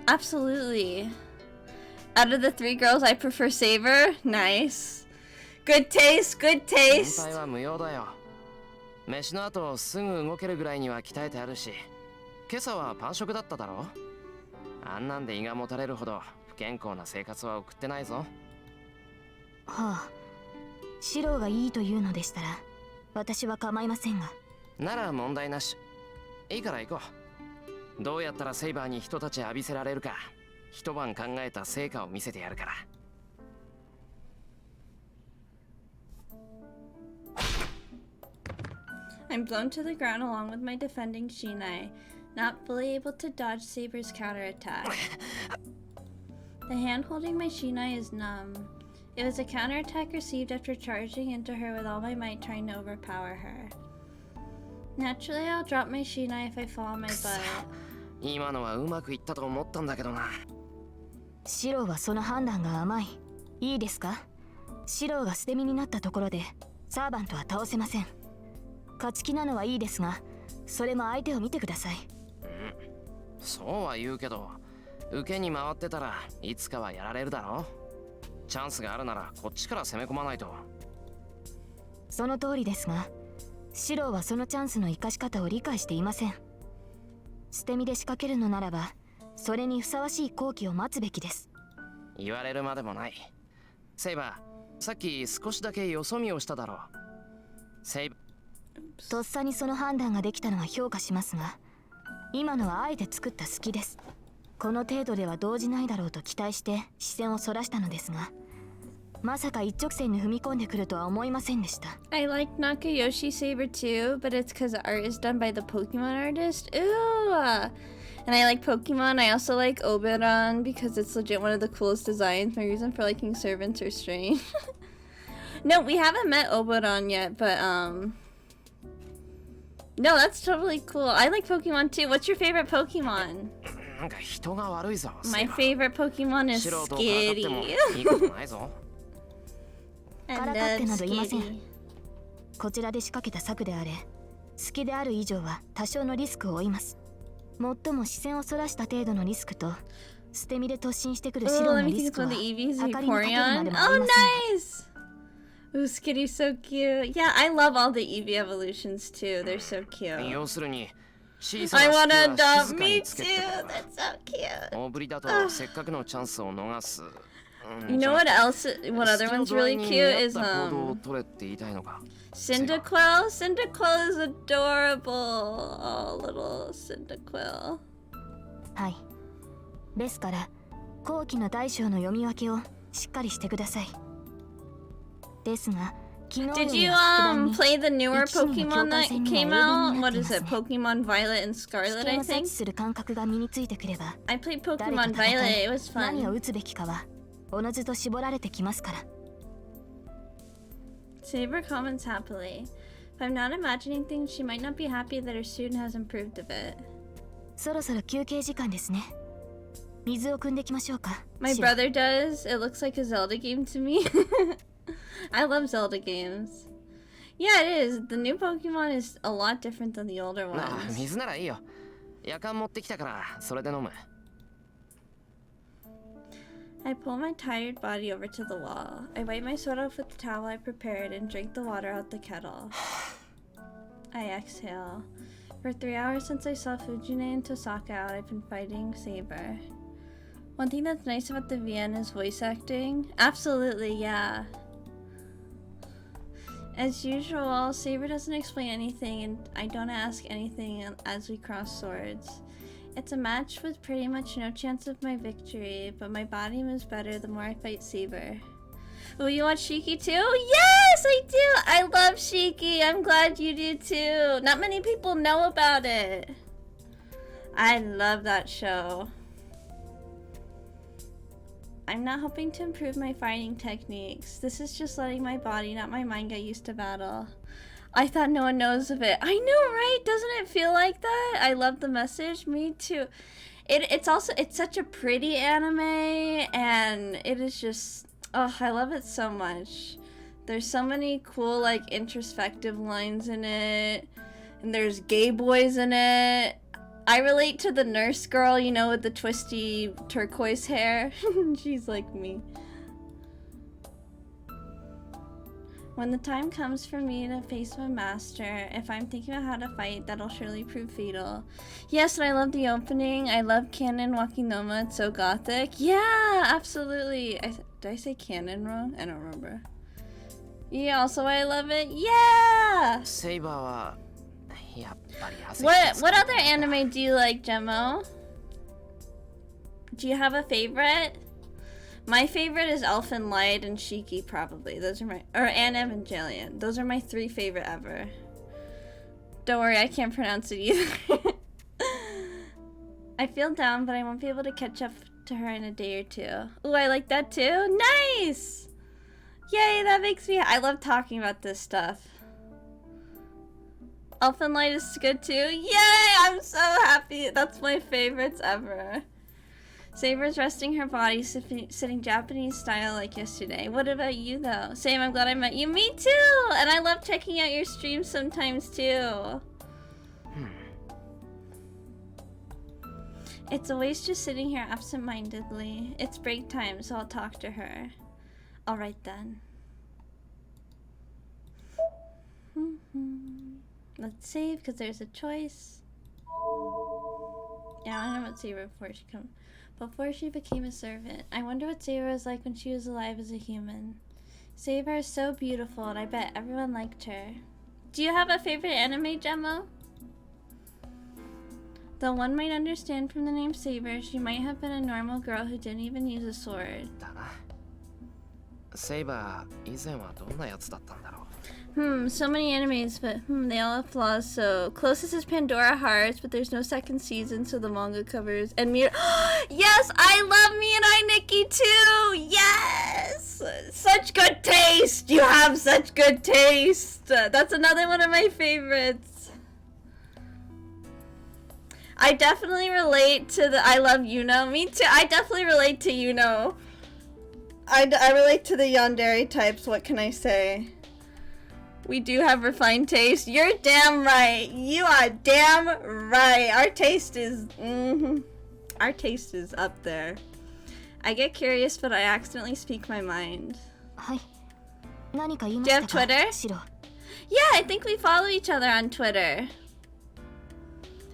Absolutely. Out of the 3 girls, I prefer Saber. Nice. Good taste, good taste. 心配は無用だよ。飯の後すぐ動けるぐらいには鍛えてあるし。今朝はパン食だっただろ。あんなんで胃がもたれるほど不健康な生活は送ってないぞ。はあ、シローがいいというのでしたら私は構いませんが。なら問題なし。いいから行こう。どうやったらセイバーに人たち浴びせられるか一晩考えた成果を見せてやるから。I'm blown to the ground along with my defending Shinai, not fully able to dodge Saber's counterattack. The hand holding my Shinai is numb. It was a counterattack received after charging into her with all my might, trying to overpower her. Naturally, I'll drop my Shinai if I fall on my butt. 今のはうまくいったと思ったんだけどな。シローはその判断が甘い。いいですか？シローが捨て身になったところでサーバントは倒せません。勝ち気なのはいいですが、それも相手を見てください。そうは言うけど、受けに回ってたらいつかはやられるだろ。チャンスがあるならこっちから攻め込まないと。その通りですが、シローはそのチャンスの生かし方を理解していません。捨て身で仕掛けるのならば、それにふさわしい好機を待つべきです。言われるまでもない。セイバー、さっき少しだけよそ見をしただろう。セイバー、とっさにその判断ができたのは評価しますが、今のはあえて作った隙です。この程度では動じないだろうと期待して視線をそらしたのですが、まさか一直線に踏み込んでくるとは思いませんでした。I like Nakayoshi Saber too, but it's because the art is done by the Pokemon artist. Ooh! And I like Pokemon. I also like Oberon because it's legit one of the coolest designs. My reason for liking servants are strange. No, we haven't met Oberon yet, but no, that's totally cool. I like Pokemon too. What's your favorite Pokemon? なんか人が悪いぞ。 My favorite Pokemon is 素人からかっても Skitty. いいことないぞ。I からかって love などいません。 Skitty. こちらで仕掛けた策であれ、好きである以上は多少のリスクを負います。最も視線をそらした程度のリスクと、捨て身で突進してくる Oh, 白 let の me リ think スク of は the EVs 計りにかけるま Vaporeon. でもあ Oh, りません。 nice! Ooh, Skitty's so cute. Yeah, I love all the Eevee evolutions too. They're so cute. 要するに、小さ I な wanna 隙は adopt 静か me につけ too. てくる。 That's so cute. 大ぶりだとせっかくのチャンスを逃す。You know what else? What other 好きの one's 度合い really に cute 見 is 合った行動を取れって言いたいのか。 Cyndaquil. Cyndaquil is adorable. Oh, little Cyndaquil. はい。ですから、後期の大小の読み分けをしっかりしてください。ですが、昨日よ Did り you は格段に play the newer 一年の Pokemon that 境界線には came 鋭敏 out? になっ What てい is ます it? ね。 Pokemon Violet and 危 Scarlet, 険 I を察 think. 知する感覚が身についてくれば、 I played 誰 Pokemon と戦 Violet. い It was 何を fun. 打つべきかはおのずと絞られてきますから。 Saber comments happily. If I'm not imagining things, she might not be happy that her student has improved a bit. そろそろ休憩時間ですね。水を汲んできましょうか。 My シロ brother does. It looks like a Zelda game to me. I love Zelda games. Yeah, it is. The new Pokemon is a lot different than the older ああ、 ones. 水ならいいよ。夜間持ってきたからそれで飲む。 I pull my tired body over to the wall. I wipe my sweat off with the towel I prepared and drink the water out the kettle. I exhale. For 3 hours since I saw Fujine and Tosaka out, I've been fighting Saber. One thing that's nice about the VN is voice acting. Absolutely, yeah. As usual, Saber doesn't explain anything and I don't ask anything as we cross swords. It's a match with pretty much no chance of my victory, but my body moves better the more I fight Saber. Oh, you watch Shiki too? Yes, I do! I love Shiki! I'm glad you do too! Not many people know about it. I love that show. I'm not hoping to improve my fighting techniques. This is just letting my body, not my mind, get used to battle. I thought no one knows of it. I know, right? Doesn't it feel like that? I love the message. Me too. It's such a pretty anime, and it is just, oh, I love it so much. There's so many cool, like, introspective lines in it, and there's gay boys in it. I relate to the nurse girl, you know, with the twisty turquoise hair. She's like me. When the time comes for me to face my master, if I'm thinking about how to fight, that'll surely prove fatal. Yes, and I love the opening. I love Canon Wakinoma. It's so gothic. Yeah, absolutely. Did I say Canon wrong? I don't remember. Yeah, also I love it. Yeah! セイバーはやっぱり汗がつく What other anime do you like, Gemmo? Do you have a favorite? My favorite is Elfen Light and Shiki, probably. Those are my... Or and Evangelion. Those are my 3 favorite ever. Don't worry, I can't pronounce it either. I feel down, but I won't be able to catch up to her in a day or two. Ooh, I like that too. Nice! Yay, that makes me... I love talking about this stuff. Elfin Light is good too. Yay! I'm so happy. That's my favorites ever. Saber's resting her body, sitting Japanese style like yesterday. What about you though? Same, I'm glad I met you. Me too! And I love checking out your streams sometimes too. It's always just sitting here absent-mindedly. It's break time, so I'll talk to her. Alright then. Let's save, because there's a choice. Yeah, I don't know what Saber before she became a servant. I wonder what Saber was like when she was alive as a human. Saber is so beautiful, and I bet everyone liked her. Do you have a favorite anime, Gemma? Though one might understand from the name Saber, she might have been a normal girl who didn't even use a sword. だな。セイバー、以前はどんなやつだったんだろう。So many animes, but they all have flaws. So closest is Pandora Hearts, but there's no second season, so the manga covers. And Mir yes, I love Mirai Nikki too. Yes, such good taste. You have such good taste. That's another one of my favorites. I definitely relate to the I love Yuno. Me too. I definitely relate to Yuno. I relate to the yandere types. What can I say? We do have refined taste. You're damn right. You are damn right. Our taste is our taste is up there. I get curious, but I accidentally speak my mind. Hi. Do you have Twitter? Yeah, I think we follow each other on Twitter.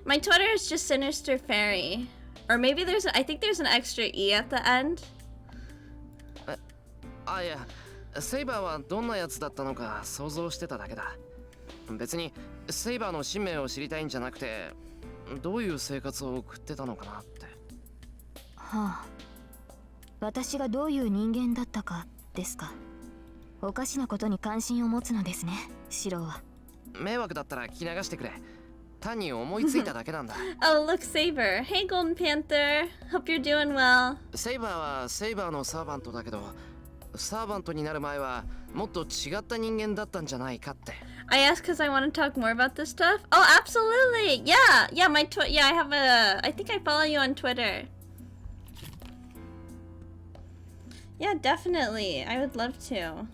My Twitter is just Sinister Fairy. Or maybe I think there's an extra E at the end. あ、いや、セイバーはどんなやつだったのか想像してただけだ。別にセイバーの使命を知りたいんじゃなくて、どういう生活を送ってたのかなって。はあ、私がどういう人間だったかですか。おかしなことに関心を持つのですね、シロは。迷惑だったら聞き流してくれ。単に思いついただけなんだ。Oh, look, Saber. Hey, Golden Panther. Hope you're doing well. セイバーはセイバーのサーバントだけど、サーバントになる前はもっと違った人間だったんじゃないかって。I asked because I want to talk more about this stuff. Oh, absolutely. Yeah, yeah. I have I think I follow you on Twitter. Yeah, definitely. I would love to.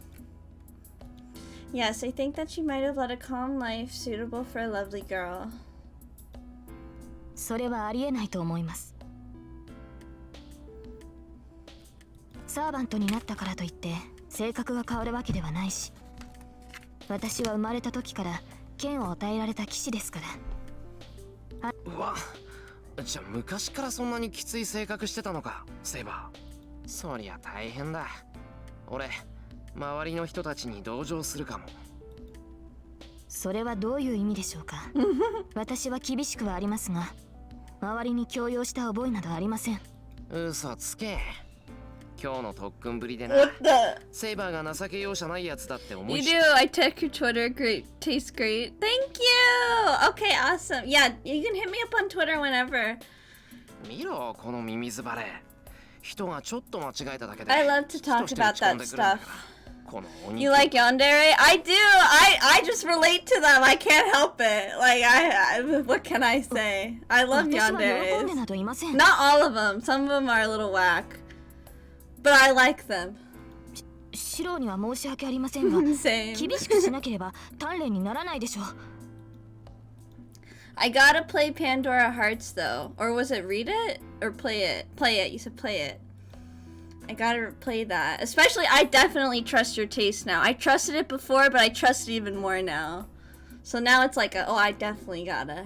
Yes, I think that she might have led a calm life suitable for a lovely girl. それはありえないと思います。サーバントになったからといって性格が変わるわけではないし、私は生まれた時から剣を与えられた騎士ですから。うわ、じゃあ昔からそんなにきつい性格してたのか、セイバー。そりゃ大変だ。俺、周りの人たちに同情するかも。それはどういう意味でしょうか。私は厳しくはありますが、周りに強要した覚えなどありません。嘘つけ。今日の特訓ぶりでな。セイバーが情け容赦ないやつだって思い。 You do. I check your Twitter. Great. Tastes great. Thank you. Okay, awesome. Yeah, you can hit me up on Twitter whenever. 見ろ、このミミズバレ。人がちょっと間違えただけで。I love to talk about that stuff. この鬼。 You like yandere? I do. I just relate to them. I can't help it. Like what can I say? I love yanderes. Not all of them. Some of them are a little whack. But I like them. シロには申し訳ありませんが、厳しくしなければ鍛錬にならないでしょう。I gotta play Pandora Hearts though. Or was it read it? Or play it? Play it. You said play it. I gotta play that. Especially, I definitely trust your taste now. I trusted it before, but I trust it even more now. So now it's like, oh, I definitely gotta.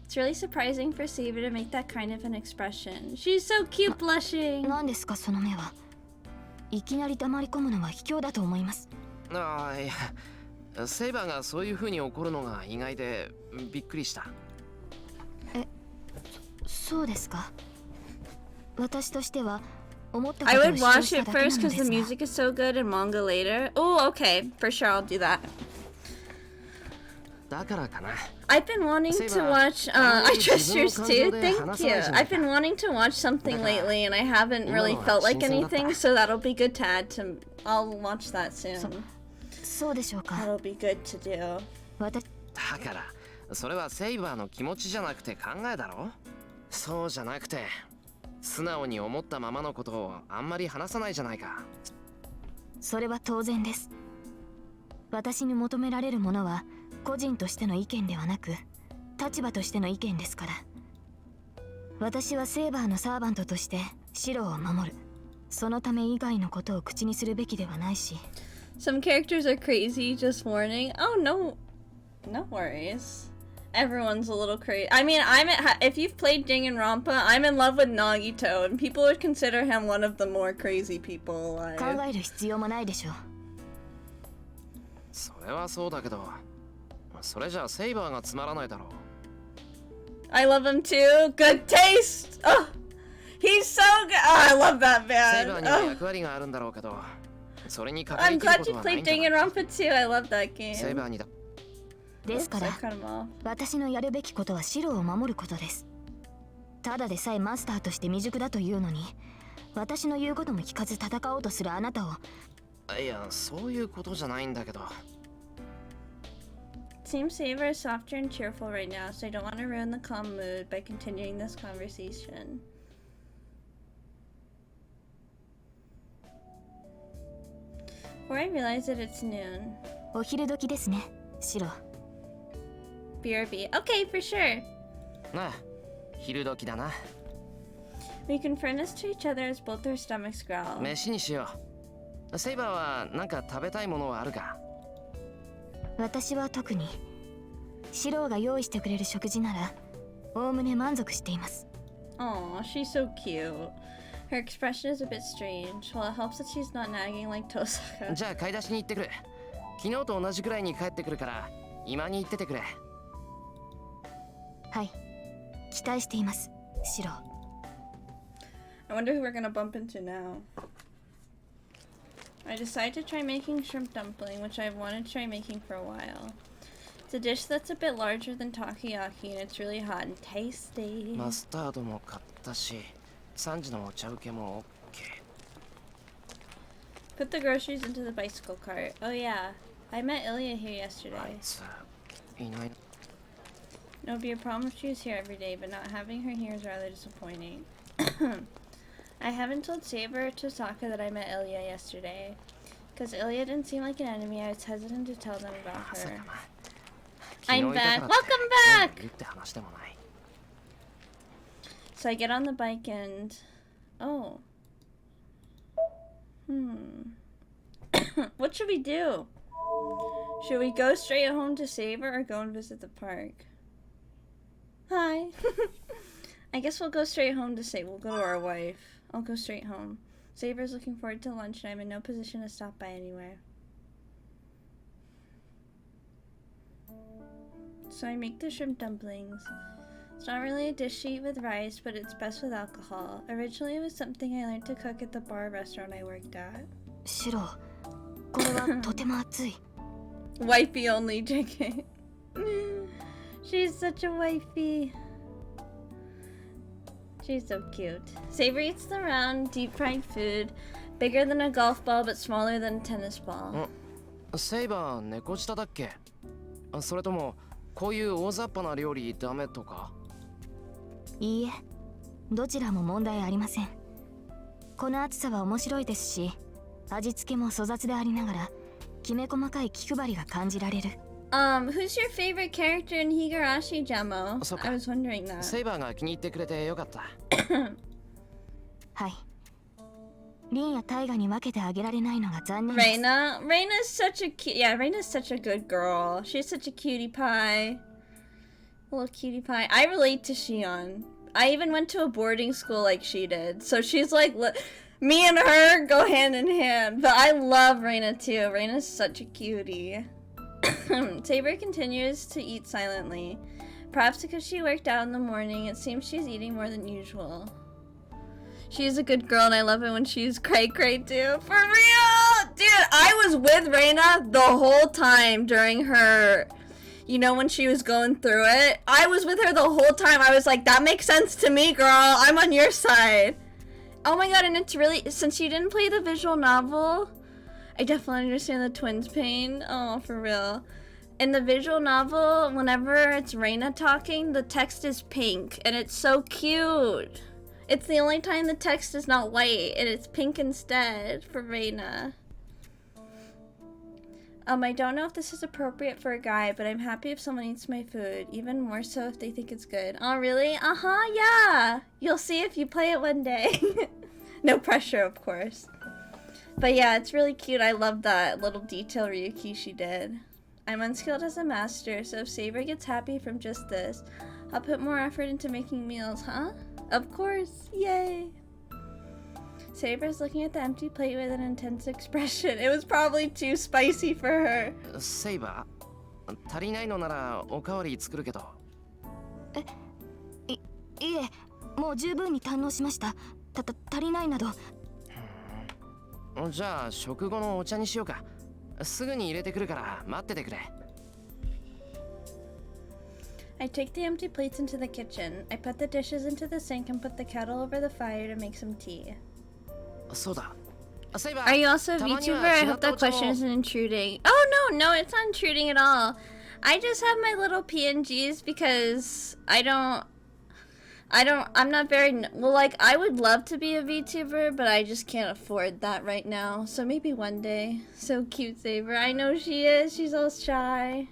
It's really surprising for Saber to make that kind of an expression. She's so cute blushing. 何ですかその目は。いきなり黙り込むのは卑怯だと思います。ああ、いや、セイバーがそういう風に怒るのが意外でびっくりした。そうですか。私としては思ったこ I とを would 主張 watch した it だけなの first で because す the が。 music is so good and manga later. Oh, okay. For sure, I'll do that. だからかな。 I've been wanting to Saber, watch. I I trust yours too. really Thank hands you. on I've been wanting to watch something lately, and I haven't really No, felt like she's in anything. the- So that'll be good to add to. I'll watch that soon. そうでしょうか。 That'll be good to do. 私だからそれはセイバーの気持ちじゃなくて考えだろ。そうじゃなくて素直に思ったままのことをあんまり話さないじゃないか。それは当然です。私に求められるものは個人としての意見ではなく立場としての意見ですから。私はセイバーのサーバントとしてシロを守る。そのため以外のことを口にするべきではないし。 Some characters are crazy. Just warning. Oh no, no worries. Everyone's a little crazy. I mean, if you've played Danganronpa, I'm in love with Nagito, and people would consider him one of the more crazy people 考 alive. える必要もないでしょう。それはそうだけどそれじゃあセイバーがつまらないだろう。 I love him too. Good taste. Oh, he's so good. Oh, I love that セイバー man. には Oh, 役割があるんだろうけどそれにかかり I'm きるこ glad と you はない played んじゃない Danganronpa too. I love that セイ game. バーにだ。ですか Oops, I ら cut him off. 私のやるべきことはシロを守ることです。ただでさえマスターとして未熟だというのに私の言うことも聞かず戦おうとするあなたを。いやそういうことじゃないんだけど。 Team Saber is softer and cheerful right now, so I don't want to ruin the calm mood by continuing this conversation. Before I realize it, it's noon. お昼時ですね、シロ。 BRB. Okay, for sure. なあ昼時だな。 We confront us to each other as both our stomachs growl. 飯にしよう。セイバーはなんか食べたいものはあるか。私は特にシロが用意してくれる食事ならおおむね満足しています。 Aw, she's so cute. Her expression is a bit strange. Well, it helps that she's not nagging like Tosaka. じゃあ買い出しに行ってくる。昨日と同じくらいに帰ってくるから今に行っててくれ。はい、期待しています、シロ。 I wonder who we're gonna bump into now. I decided to try making shrimp dumpling, which I've wanted to try making for a while. It's a dish that's a bit larger than takoyaki, and it's really hot and tasty. マスタードも買ったし3時のお茶受けも OK。 Put the groceries into the bicycle cart. Oh yeah, I met Ilya here あ yesterday. いついない。 It would be a problem if she was here every day, but not having her here is rather disappointing. I haven't told Saber or Tosaka that I met Ilya yesterday. Because Ilya didn't seem like an enemy, I was hesitant to tell them about まさか her. な。 I'm 昨日いたから back. って Welcome 文句 back! 言うって話でもない。 So I get on the bike and... Oh. What should we do? Should we go straight home to Saber or go and visit the park? Hi. I guess we'll go straight home to Saber. We'll go to our wife. I'll go straight home. Saber's looking forward to lunch and I'm in no position to stop by anywhere. So I make the shrimp dumplings. It's not really a dish to eat with rice, but it's best with alcohol. Originally, it was something I learned to cook at the bar restaurant I worked at. シロ、これはとても熱い。 Wifey only chicken. She's such a wifey. She's so cute. Saber eats the round, deep fried food, bigger than a golf ball but smaller than a tennis ball. セイバー猫舌だっけ？それともこういう大雑把な料理ダメとか？いいえ、どちらも問題ありません。この暑さは面白いですし、味付けも粗雑でありながら、きめ細かい気配りが感じられる。Who's your favorite character in Higurashi, Jamo? そっか。 I was wondering that. セイバーが気に入ってくれてよかった。はい。リンやタイガに分けてあげられないのが残念です。Reina's such a cute. Yeah, Reina's such a good girl. She's such a cutie pie. A little cutie pie. I relate to Shion. I even went to a boarding school like she did. So she's like, me and her go hand in hand. But I love Reina too. Reina's such a cutie. Saber continues to eat silently. Perhaps because she worked out in the morning, it seems she's eating more than usual. She's a good girl and I love it when she's cray-cray too. For real! Dude, I was with Reina the whole time during her You know, when she was going through it? I was with her the whole time. I was like, that makes sense to me, girl. I'm on your side. Oh my god, and it's really... Since you didn't play the visual novel, I definitely understand the twins' pain. Oh, for real. In the visual novel, whenever it's Reina talking, the text is pink, and it's so cute. It's the only time the text is not white, and it's pink instead for Reina. I don't know if this is appropriate for a guy, but I'm happy if someone eats my food. Even more so if they think it's good. Oh, really? Uh-huh, yeah. You'll see if you play it one day. No pressure, of course. But yeah, it's really cute. I love that little detail Ryukishi did. I'm unskilled as a master, so if Saber gets happy from just this, I'll put more effort into making meals, huh? Of course. Yay. Saber's looking at the empty plate with an intense expression. It was probably too spicy for her. セイバー、足りないのならおかわり作るけど。いえ、もう十分に堪能しました。足りないなど。じゃあ食後のお茶にしようか。すぐに入れてくるから待っててくれ。I take the empty plates into the kitchen. I put the dishes into the sink and put the kettle over the fire to make some tea. そうだ。セイバー。 Are you also a たまに VTuber? は I 違っ hope たお that 茶も question isn't intruding. Oh no, it's not intruding at all. I just have my little PNGs because I'm not very, well, like, I would love to be a VTuber, but I just can't afford that right now. So maybe one day. So cute, Saber. I know she is. She's all shy.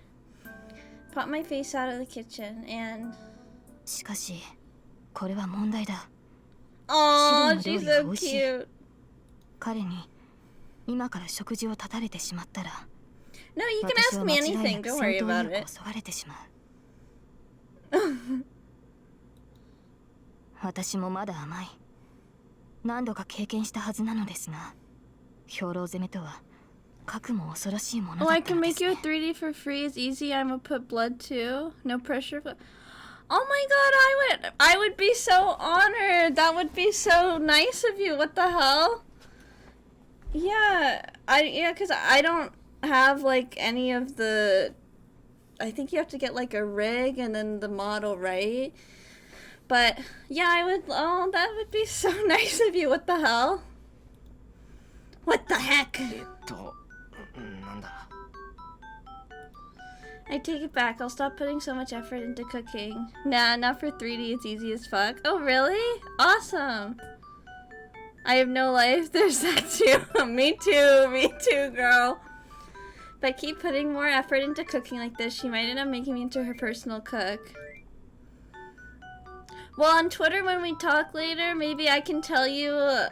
Pop my face out of the kitchen and... しかし、これは問題だ。 Aww, she's so cute. 彼に今から食事を断たれてしまったら、 No, you can ask me anything. Don't worry about it. 襲われてしまう。私もまだ甘い。何度か経験したはずなのですが、兵糧攻めとは核も恐ろしいもの Oh, だ I った can ので make す you a ね。 3D for free. It's easy. I'm gonna put blood too. No pressure. Oh my god, I would be so honored. That would be so nice of you. What the hell? Yeah, cause I don't have like any of the. I think you have to get like a rig and then the model, right? But yeah, I would. Oh, that would be so nice of you. What the hell? What the heck? なんだ。 I take it back. I'll stop putting so much effort into cooking. Nah, not for 3D. It's easy as fuck. Oh, really? Awesome. I have no life. There's that too. Me too. Me too, girl. If I keep putting more effort into cooking like this, she might end up making me into her personal cook. Well, on Twitter, when we talk later, maybe I can tell you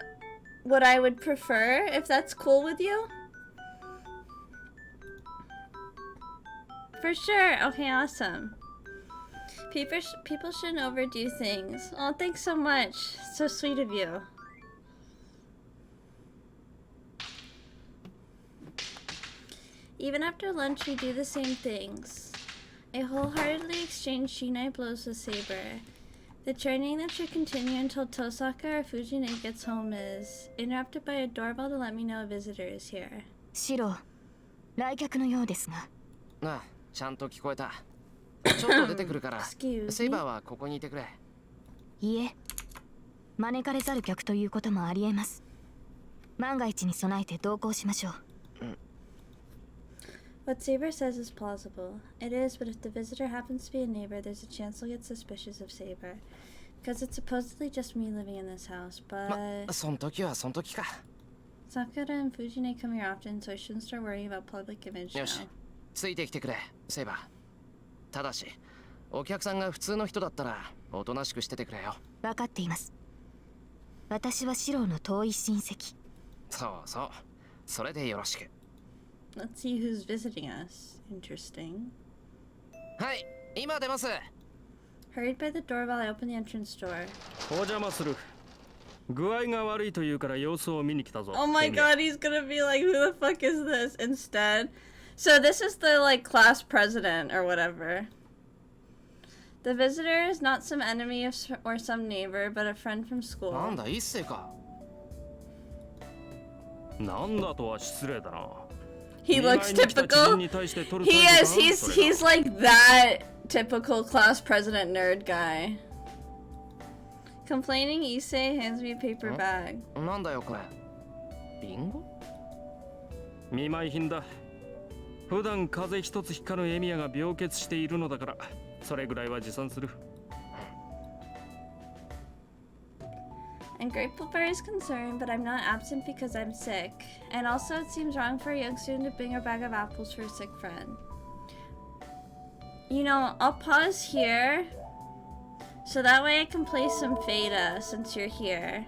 what I would prefer, if that's cool with you. For sure. Okay, awesome. People shouldn't overdo things. Oh, thanks so much. So sweet of you. Even after lunch, we do the same things. I wholeheartedly exchange Shinai blows with Saber. The training that should continue until Tosaka or Fujine gets home is interrupted by a doorbell to let me know a visitor is here. シロ、来客のようですが。なあ、ちゃんと聞こえた。ちょっと出てくるから、 Excuse セイ me? バーはここにいてくれ。いいえ、招かれざる客ということもありえます。万が一に備えて同行しましょう。What Saber says is plausible. It is, but if the visitor happens to be a neighbor, there's a chance they'll get suspicious of Saber. Because it's supposedly just me living in this house, but... ま、そん時はそん時か。 Sakura and Fujine come here often, so I shouldn't start worrying about public image よし now. ついてきてくれ、セイバー。ただし、お客さんが普通の人だったら、おとなしくしててくれよ。分かっています。私はシロの遠い親戚。そうそう。それでよろしく。Let's see who's visiting us. Interesting. はい、今出ます。 Hurried by the doorbell, I open the entrance door. お邪魔する。具合が悪いというから様子を見に来たぞ。 Oh my god, he's gonna be like, who the fuck is this? Instead. So this is the, like, class president or whatever. The visitor is not some enemy or some neighbor, but a friend from school. なんだ、一世か。なんだとは失礼だな。He looks typical. He is. He's like that typical class president nerd guy. Complaining Issei hands me a paper bag. なんだよこれ。リンゴ？見舞い品だ。普段風邪一つひかぬエミヤが病欠しているのだから、それぐらいは持参する。I'm grateful for his concern, but I'm not absent because I'm sick. And also, it seems wrong for a young student to bring a bag of apples for a sick friend. You know, I'll pause here, so that way I can play some Feta since you're here.